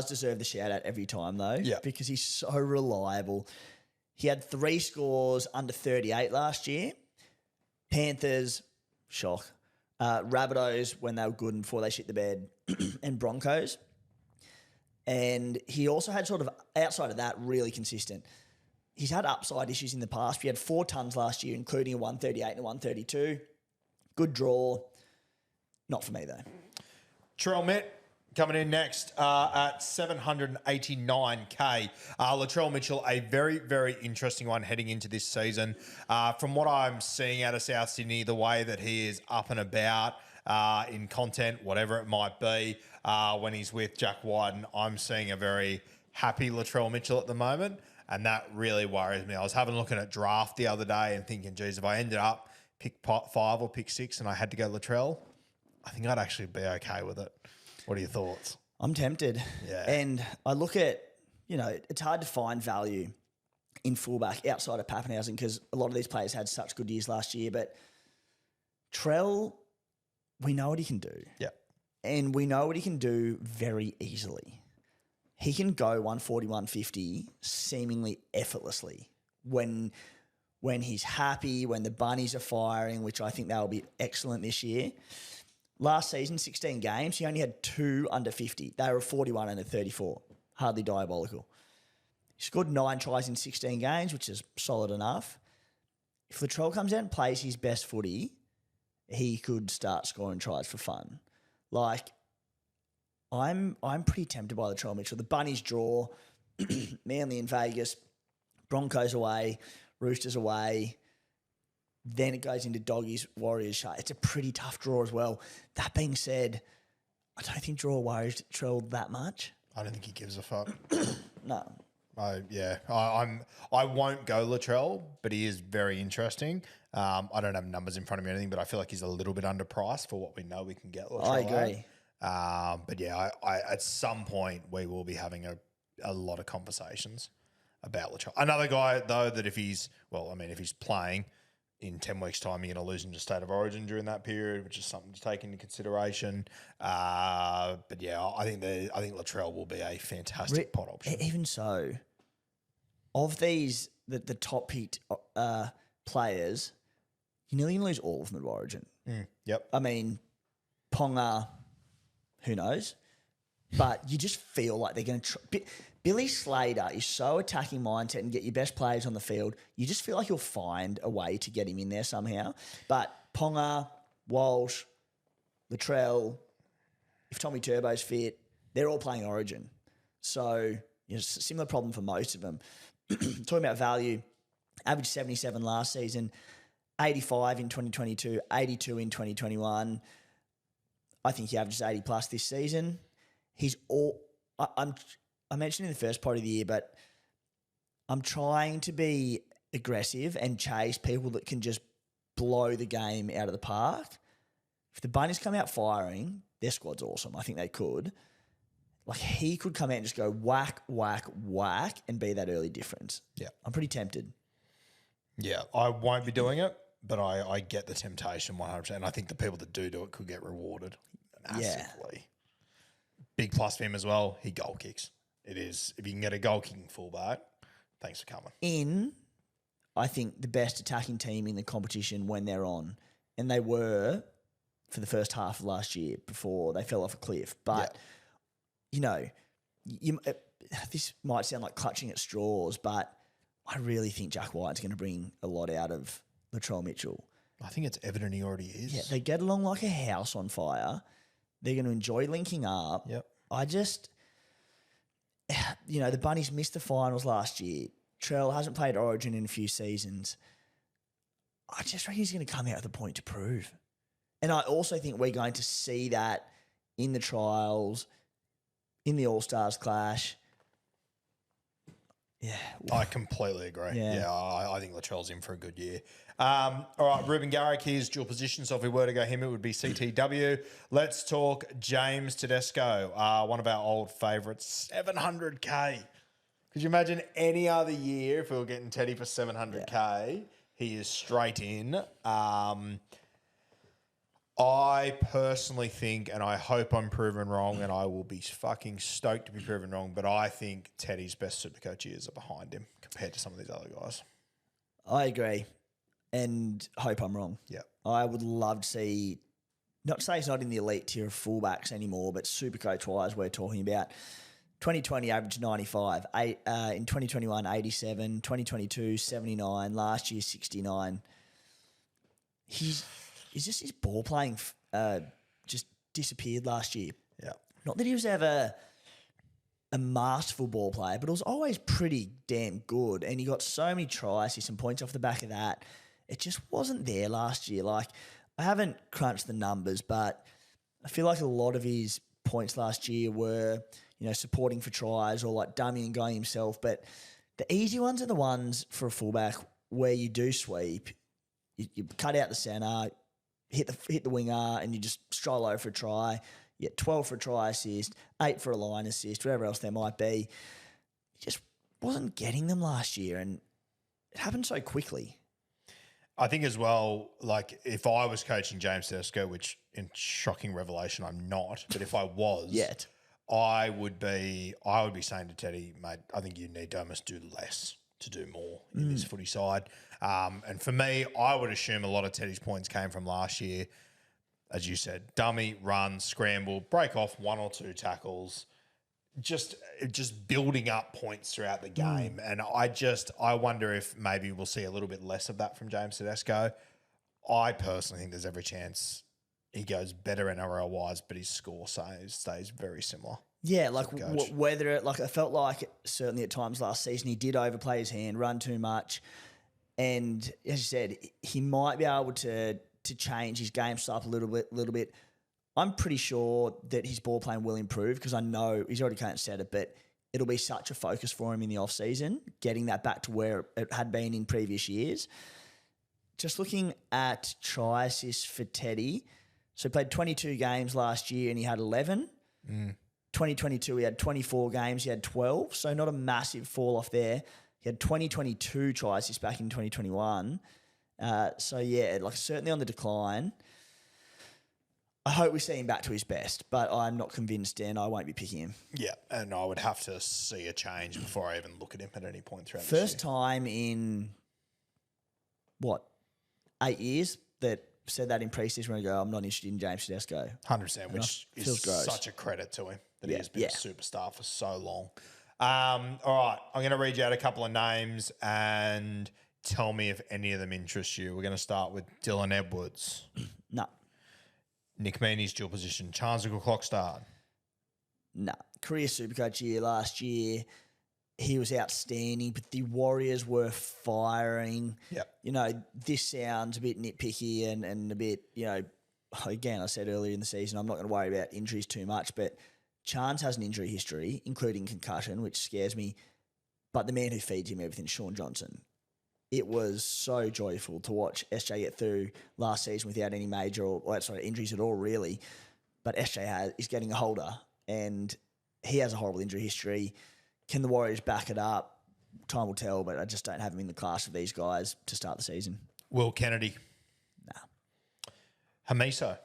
deserve the shout out every time though. Yeah. Because he's so reliable. He had 3 scores under 38 last year. Panthers, shock. Rabbitohs when they were good and before they shit the bed, and Broncos. And he also had sort of, outside of that, really consistent. He's had upside issues in the past. He had 4 tons last year, including a 138 and a 132. Good draw. Not for me, though. Terrell Mitt coming in next at 789K. Latrell Mitchell, a very, very interesting one heading into this season. From what I'm seeing out of South Sydney, the way that he is up and about in content, whatever it might be, when he's with Jack Wyden, I'm seeing a very happy Latrell Mitchell at the moment, and that really worries me. I was having a look at draft the other day and thinking, geez, if I ended up pick 5 or pick 6 and I had to go Latrell, I think I'd actually be okay with it. What are your thoughts? I'm tempted. Yeah. And I look at, it's hard to find value in fullback outside of Pappenhausen because a lot of these players had such good years last year. But Trell, we know what he can do. Yeah. And we know what he can do very easily. He can go 140, 150 seemingly effortlessly when he's happy, when the bunnies are firing, which I think they'll be excellent this year. Last season, 16 games, he only had 2 under 50. They were 41 and a 34. Hardly diabolical. He scored 9 tries in 16 games, which is solid enough. If Latrell comes out and plays his best footy, he could start scoring tries for fun. Like, I'm pretty tempted by Latrell Mitchell. The Bunnies draw, Manly in Vegas, Broncos away, Roosters away. Then it goes into Doggies, Warriors. It's a pretty tough draw as well. That being said, I don't think draw worries Trell that much. I don't think he gives a fuck. No. I won't go Latrell, but he is very interesting. I don't have numbers in front of me or anything, but I feel like he's a little bit underpriced for what we know we can get Latrell. I agree. But yeah, I at some point we will be having a lot of conversations about Latrell. Another guy though that if he's playing in 10 weeks' time, you're going to lose him to State of Origin during that period, which is something to take into consideration. But yeah, I think Latrell will be a fantastic pot option. Even so, of these the top picked players, you're nearly going to lose all of them at Origin. Yep. I mean, Ponga, who knows? But you just feel like they're going to try. Billy Slater is so attacking mindset and get your best players on the field. You just feel like you'll find a way to get him in there somehow. But Ponga, Walsh, Latrell, if Tommy Turbo's fit, they're all playing Origin. So, similar problem for most of them. Talking about value, average 77 last season, 85 in 2022, 82 in 2021. I think he averages 80 plus this season. I mentioned in the first part of the year, but I'm trying to be aggressive and chase people that can just blow the game out of the park. If the Bunnies come out firing, their squad's awesome. I think they could. Like, he could come out and just go whack, whack, whack and be that early difference. Yeah. I'm pretty tempted. Yeah, I won't be doing it, but I get the temptation 100%. And I think the people that do it could get rewarded massively. Yeah. Big plus for him as well, he goal kicks. It is. If you can get a goal kicking fullback, thanks for coming. I think, the best attacking team in the competition when they're on. And they were for the first half of last year before they fell off a cliff. But, this might sound like clutching at straws, but I really think Jack White's going to bring a lot out of Latrell Mitchell. I think it's evident he already is. Yeah, they get along like a house on fire. They're going to enjoy linking up. Yep. I just, the Bunnies missed the finals last year. Trell hasn't played Origin in a few seasons. I just reckon he's going to come out with a point to prove. And I also think we're going to see that in the trials, in the All-Stars clash. Yeah. I completely agree. Yeah. I think Latrell's in for a good year. All right, Ruben Garrick, here's dual position. So if we were to go him, it would be CTW. Let's talk James Tedesco, one of our old favourites, 700K. Could you imagine any other year if we were getting Teddy for 700K? Yeah. He is straight in. I personally think, and I hope I'm proven wrong, and I will be fucking stoked to be proven wrong, but I think Teddy's best SuperCoach years are behind him compared to some of these other guys. I agree, and hope I'm wrong. Yeah. I would love to see, not to say he's not in the elite tier of fullbacks anymore, but SuperCoach-wise, we're talking about 2020 average 95, in 2021 87, 2022 79, last year 69. It's just his ball playing just disappeared last year. Yeah. Not that he was ever a masterful ball player, but it was always pretty damn good. And he got so many tries, some points off the back of that. It just wasn't there last year. Like, I haven't crunched the numbers, but I feel like a lot of his points last year were, supporting for tries or like dummying and going himself. But the easy ones are the ones for a fullback where you do sweep, you cut out the centre, hit the winger, and you just stroll over for a try. You get 12 for a try assist, 8 for a line assist, whatever else there might be. He just wasn't getting them last year, and it happened so quickly. I think as well, like if I was coaching James Tedesco, which in shocking revelation I'm not, but if I was, Yet. I would be saying to Teddy, mate, I think you need to almost do less to do more in this footy side. And for me, I would assume a lot of Teddy's points came from last year. As you said, dummy, run, scramble, break off 1 or 2 tackles, just building up points throughout the game. And I wonder if maybe we'll see a little bit less of that from James Tedesco. I personally think there's every chance he goes better NRL-wise, but his score stays very similar. Yeah, like I felt like certainly at times last season he did overplay his hand, run too much, and as you said, he might be able to change his game style up a little bit. I'm pretty sure that his ball playing will improve because I know he's already kind of said it, but it'll be such a focus for him in the off season, getting that back to where it had been in previous years. Just looking at try assists for Teddy, so he played 22 games last year and he had 11. 2022, he had 24 games, he had 12, so not a massive fall off there. He had 2022 tries just back in 2021. So yeah, like certainly on the decline. I hope we see him back to his best, but I'm not convinced, and I won't be picking him. Yeah, and I would have to see a change before I even look at him at any point throughout First time in, 8 years that said that in pre-season when I go, I'm not interested in James Tedesco. 100%, which is such a credit to him that he has been a superstar for so long. All right, I'm going to read you out a couple of names and tell me if any of them interest you. We're going to start with Dylan Edwards. No. Nick Meaney's dual position. Charnze Clockstart. No. Career SuperCoach year last year. He was outstanding, but the Warriors were firing. Yep. This sounds a bit nitpicky and a bit, again, I said earlier in the season, I'm not going to worry about injuries too much, but Charnze has an injury history, including concussion, which scares me. But the man who feeds him everything, Sean Johnson. It was so joyful to watch SJ get through last season without any major injuries at all, really. But SJ is getting a holder, and he has a horrible injury history. Can the Warriors back it up? Time will tell, but I just don't have him in the class of these guys to start the season. Will Kennedy. No. Hamiso.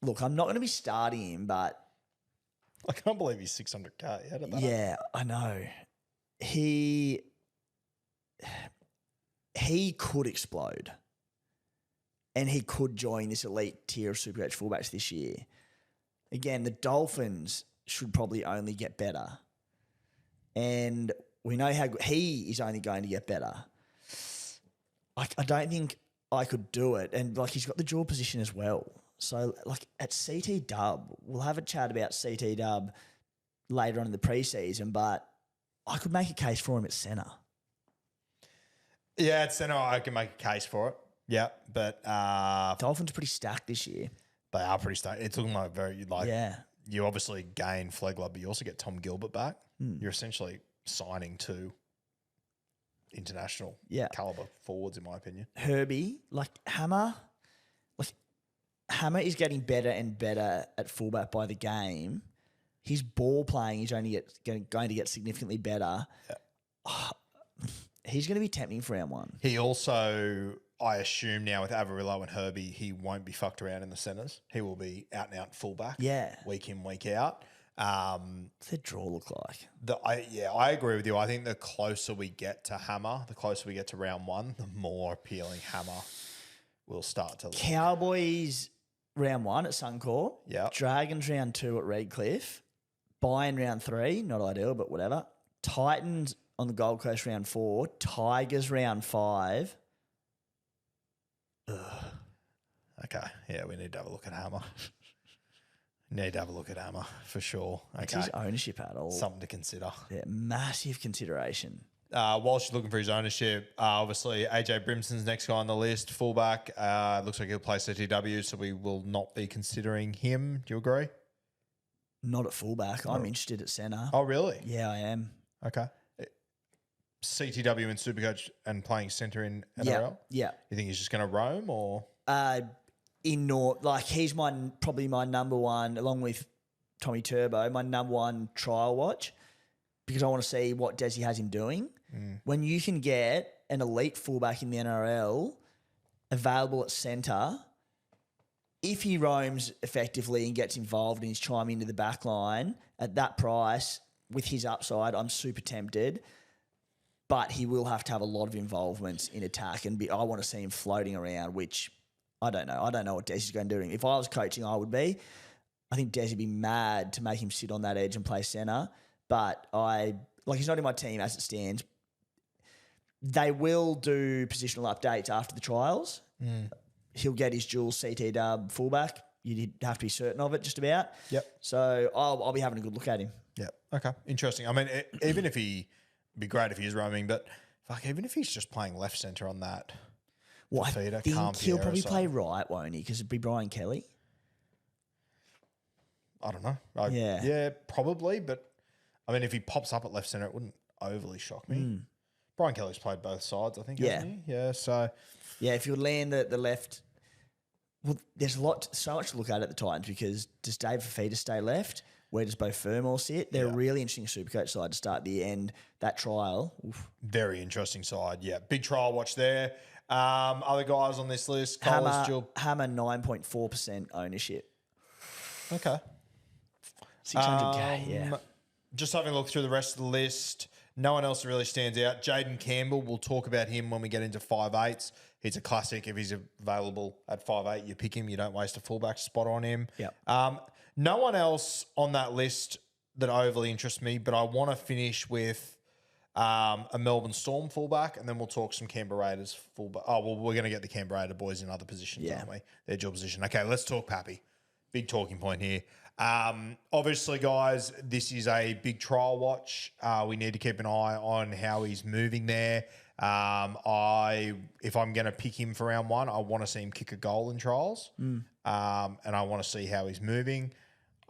Look, I'm not going to be starting him, but... I can't believe he's 600K. How did that Yeah, I know. He could explode, and he could join this elite tier of SuperCoach fullbacks this year. Again, the Dolphins should probably only get better, and we know how he is only going to get better. I don't think I could do it, and he's got the dual position as well. So, like at CT Dub, we'll have a chat about CT Dub later on in the preseason, but I could make a case for him at centre. Yeah, at centre, I can make a case for it. Yeah, but Dolphins are pretty stacked this year. they are pretty stacked. It's looking like Yeah. you obviously gain Flegler, but you also get Tom Gilbert back. You're essentially signing two international caliber forwards, in my opinion. Herbie, Hammer is getting better and better at fullback by the game. His ball playing is only going to get significantly better. Yeah. He's going to be tempting for round one. He also, I assume now with Avarillo and Herbie, he won't be fucked around in the centres. He will be out and out fullback. Yeah. Week in, week out. What's their draw look like? I agree with you. I think the closer we get to Hammer, the closer we get to round one, the more appealing Hammer will start to look. Cowboys round one at Suncorp. Yeah. Dragons round two at Redcliffe. Bayern round three, not ideal, but whatever. Titans on the Gold Coast round 4. Tigers round 5. Okay. Yeah, we need to have a look at Hammer. For sure. Okay. What's his ownership at all? Something to consider. Yeah, massive consideration. Whilst you're looking for his ownership, obviously AJ Brimson's next guy on the list, fullback. Looks like he'll play CTW, so we will not be considering him. Do you agree? Not at fullback. I'm interested at centre. Oh, really? Yeah, I am. Okay. CTW and SuperCoach and playing centre in NRL? Yeah. You think he's just going to roam or? He's probably my number one, along with Tommy Turbo, my number one trial watch, because I want to see what Desi has him doing. When you can get an elite fullback in the NRL available at centre, if he roams effectively and gets involved and he's chiming into the back line at that price with his upside, I'm super tempted. But he will have to have a lot of involvements in attack, and I want to see him floating around, which I don't know. I don't know what Desi's going to do. If I was coaching, I would be. I think Desi would be mad to make him sit on that edge and play centre. But he's not in my team as it stands. They will do positional updates after the trials. He'll get his dual CT dub fullback. You'd have to be certain of it, just about. Yep. So I'll be having a good look at him. Yep. Okay. Interesting. I mean, even if it'd be great if he is roaming, but even if he's just playing left centre on that. Well, I think he'll probably play right, won't he? Because it'd be Brian Kelly. I don't know. Yeah, probably. But I mean, if he pops up at left centre, it wouldn't overly shock me. Brian Kelly's played both sides, I think, hasn't he? Yeah. So yeah, if you land the left, well, there's so much to look at the Titans, because does Dave Fafita stay left? Where does Bo Fermor sit? They're a really interesting SuperCoach side to start the end. That trial. Oof. Very interesting side. Yeah. Big trial watch there. Other guys on this list. Hammer 9.4% ownership. Okay. 600K, yeah. Just having a look through the rest of the list. No one else really stands out. Jaden Campbell, we'll talk about him when we get into 5'8s. He's a classic. If he's available at 5'8, you pick him. You don't waste a fullback spot on him. Yep. No one else on that list that overly interests me, but I want to finish with a Melbourne Storm fullback, and then we'll talk some Canberra Raiders fullback. Oh, well, we're going to get the Canberra Raiders boys in other positions, aren't we? Their dual position. Okay, let's talk Pappy. Big talking point here. Obviously, guys, this is a big trial watch. We need to keep an eye on how he's moving there. If I'm going to pick him for round one, I want to see him kick a goal in trials, and I want to see how he's moving.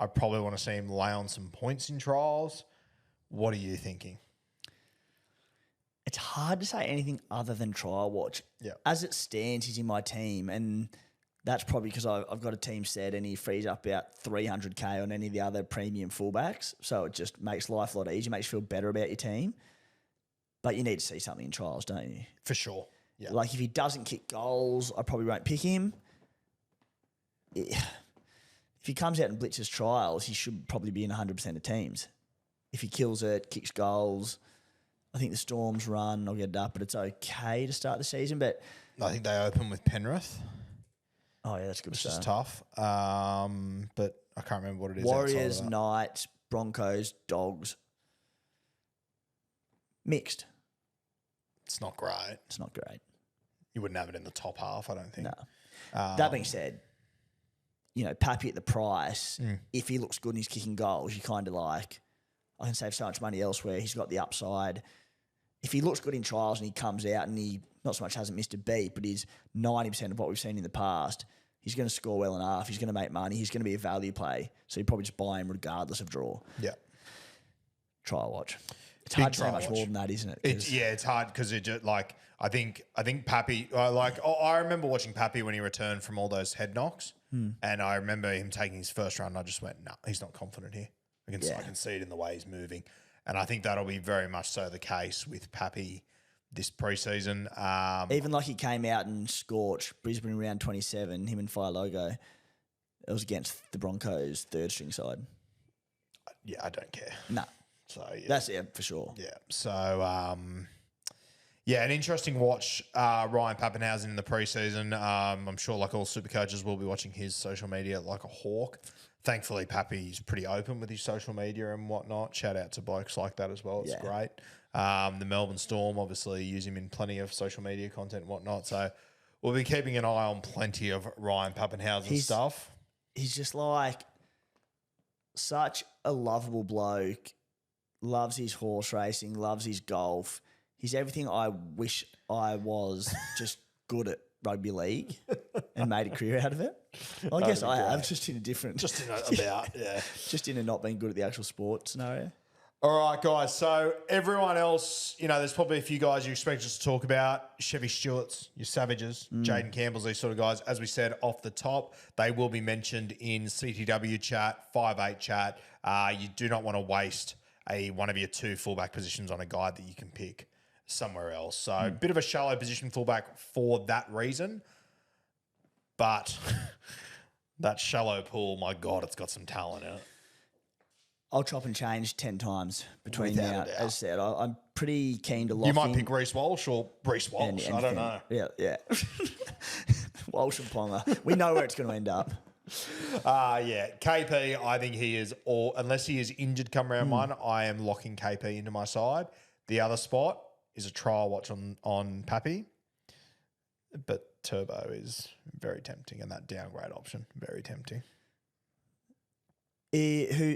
I probably want to see him lay on some points in trials. What are you thinking? It's hard to say anything other than trial watch. Yeah. As it stands, he's in my team, and that's probably because I've got a team set and he frees up about 300K on any of the other premium fullbacks. So it just makes life a lot easier, makes you feel better about your team. But you need to see something in trials, don't you? For sure. Yeah. Like if he doesn't kick goals, I probably won't pick him. If he comes out and blitzes trials, he should probably be in 100% of teams. If he kills it, kicks goals, I think the Storms run, I'll get it up, but it's okay to start the season. But I think they open with Penrith. Oh, yeah, that's a good Which start. is tough. But I can't remember what it is. Warriors, Knights, Broncos, Dogs. Mixed. It's not great. It's not great. You wouldn't have it in the top half, I don't think. No. That being said, Pappy at the price, if he looks good and he's kicking goals, you kind of like, I can save so much money elsewhere. He's got the upside. If he looks good in trials and he comes out and he not so much hasn't missed a beat, but is 90% of what we've seen in the past, he's going to score well enough. He's going to make money. He's going to be a value play. So you probably just buy him regardless of draw. Yeah. Trial watch. It's Big hard to say trial much watch. more than that, isn't it? It's hard because it just like I think Pappy I remember watching Pappy when he returned from all those head knocks, and I remember him taking his first run. And I just went, no, he's not confident here. I can see it in the way he's moving, and I think that'll be very much so the case with Pappy this preseason. Even like he came out and scorched Brisbane in round 27, him and Fire Logo. It was against the Broncos' third string side. Yeah, I don't care. No. So yeah. That's it for sure. Yeah. So an interesting watch. Ryan Pappenhausen in the preseason. I'm sure, like all super coaches, will be watching his social media like a hawk. Thankfully, Pappy's pretty open with his social media and whatnot. Shout out to blokes like that as well. It's great. The Melbourne Storm obviously use him in plenty of social media content and whatnot. So we'll be keeping an eye on plenty of Ryan Pappenhausen stuff. He's just like such a lovable bloke. Loves his horse racing, loves his golf. He's everything I wish I was, just good at rugby league and made a career out of it. Well, I guess I have, just in a different... Just in just in a not being good at the actual sport scenario. All right, guys. So everyone else, there's probably a few guys you expect us to talk about. Chevy Stewart's, your Savages, Jaden Campbell's, these sort of guys. As we said off the top, they will be mentioned in CTW chat, 5-8 chat. You do not want to waste one of your two fullback positions on a guy that you can pick somewhere else. So a bit of a shallow position fullback for that reason. But that shallow pool, my God, it's got some talent in it. I'll chop and change 10 times between Without now. a doubt. As I said, I'm pretty keen to lock You might in. pick Reece Walsh or Reece Walsh. I don't know. Yeah. Walsh and Ponga. We know where it's going to end up. KP, I think he is unless he is injured come round one, I am locking KP into my side. The other spot is a trial watch on Pappy, but Turbo is very tempting, and that downgrade option, very tempting.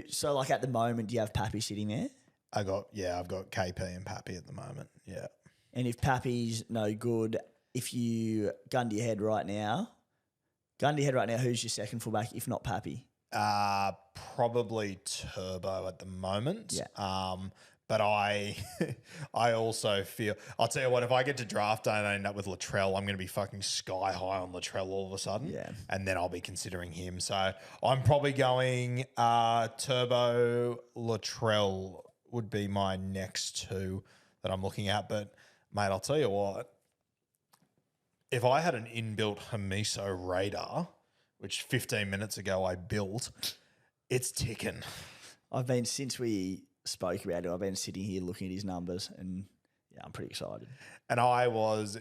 So like at the moment, do you have Pappy sitting there? I've got KP and Pappy at the moment, yeah. And if Pappy's no good, if you gun to your head right now, who's your second fullback, if not Pappy? Probably Turbo at the moment. Yeah. But I also feel, I'll tell you what, if I get to draft day and I end up with Latrell, I'm going to be fucking sky high on Latrell all of a sudden. Yeah. And then I'll be considering him. So I'm probably going Turbo, Latrell would be my next two that I'm looking at. But, mate, I'll tell you what, if I had an inbuilt Hamiso radar, which 15 minutes ago I built, it's ticking. Since we spoke about it, I've been sitting here looking at his numbers, and yeah, I'm pretty excited. And I was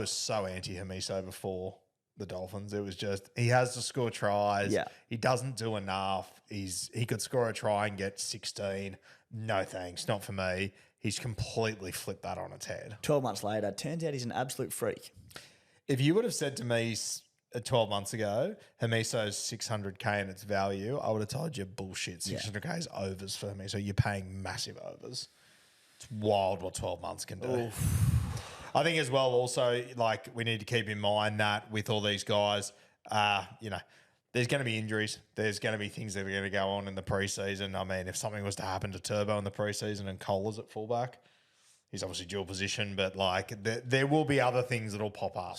so anti Hamiso before the Dolphins. It was just, he has to score tries. Yeah. He doesn't do enough. He could score a try and get 16. No thanks, not for me. He's completely flipped that on its head. 12 months later, turns out he's an absolute freak. If you would have said to me 12 months ago, Hamiso's 600K and its value, I would have told you bullshit. 600K is overs for Hamiso. You're paying massive overs. It's wild what 12 months can do. Oof. I think as well also, like, we need to keep in mind that with all these guys, there's going to be injuries. There's going to be things that are going to go on in the preseason. I mean, if something was to happen to Turbo in the preseason and Kohler's at fullback, he's obviously dual position, but like there will be other things that'll pop up.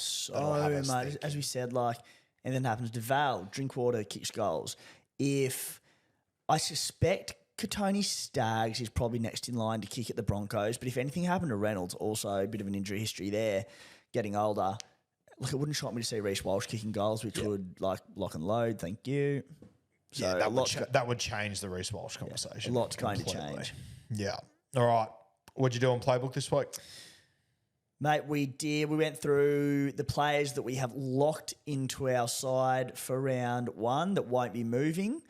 Mate, as we said, like, and then happens to Val, Drinkwater kicks goals. If I suspect Katoni Staggs is probably next in line to kick at the Broncos, but if anything happened to Reynolds, also a bit of an injury history there, getting older. Look, it wouldn't shock me to see Reece Walsh kicking goals, which would like lock and load. Thank you. So yeah, that would change the Reece Walsh conversation. A lot's going to change. Yeah. All right. What'd you do on Playbook this week? Mate, we did. We went through the players that we have locked into our side for round one that won't be moving.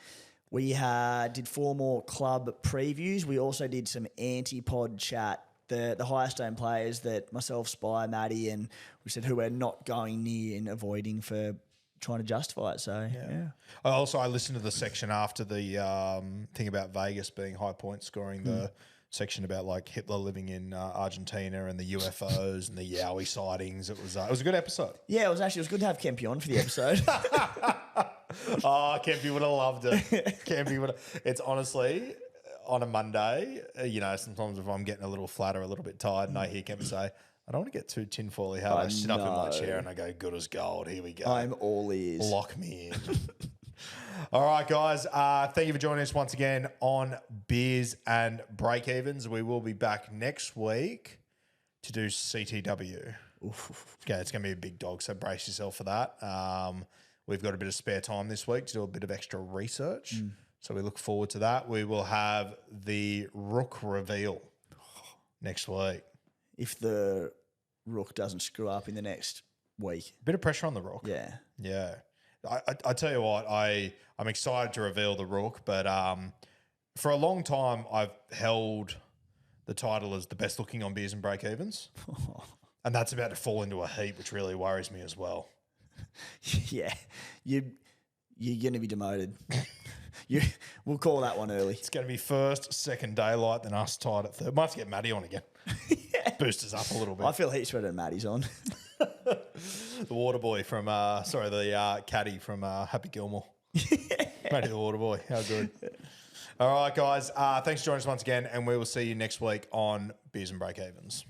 We did 4 more club previews. We also did some anti-pod chat, the highest owned players that myself, Spy, Maddie, and we said who we're not going near and avoiding for trying to justify it. So yeah. I listened to the section after the thing about Vegas being high point scoring, the section about like Hitler living in Argentina and the UFOs and the Yowie sightings. It was a good episode. Yeah, it was good to have Kempy on for the episode. Oh, Kempy would have loved it. Kempy would have. It's honestly on a Monday, sometimes if I'm getting a little flat or a little bit tired and I hear Kempy say, I don't want to get too tinfoily hat. I sit up in my chair and I go, good as gold. Here we go. I'm all ears. Lock me in. All right, guys. Thank you for joining us once again on Beers and Breakevens. We will be back next week to do CTW. Oof. Okay, it's going to be a big dog, so brace yourself for that. We've got a bit of spare time this week to do a bit of extra research. So we look forward to that. We will have the Rook reveal next week. If the Rook doesn't screw up in the next week. Bit of pressure on the Rook. Yeah. Yeah. I tell you what, I'm excited to reveal the Rook, but for a long time I've held the title as the best looking on Beers and Breakevens. And that's about to fall into a heap, which really worries me as well. Yeah. You're going to be demoted. We'll call that one early. It's going to be first, second daylight, then us tied at third. Might have to get Maddie on again. Boost us up a little bit. I feel heaps better than Maddie's on. The water boy from, the caddy from Happy Gilmore. Maddie the water boy. How good. All right, guys. Thanks for joining us once again, and we will see you next week on Beers and Breakevens.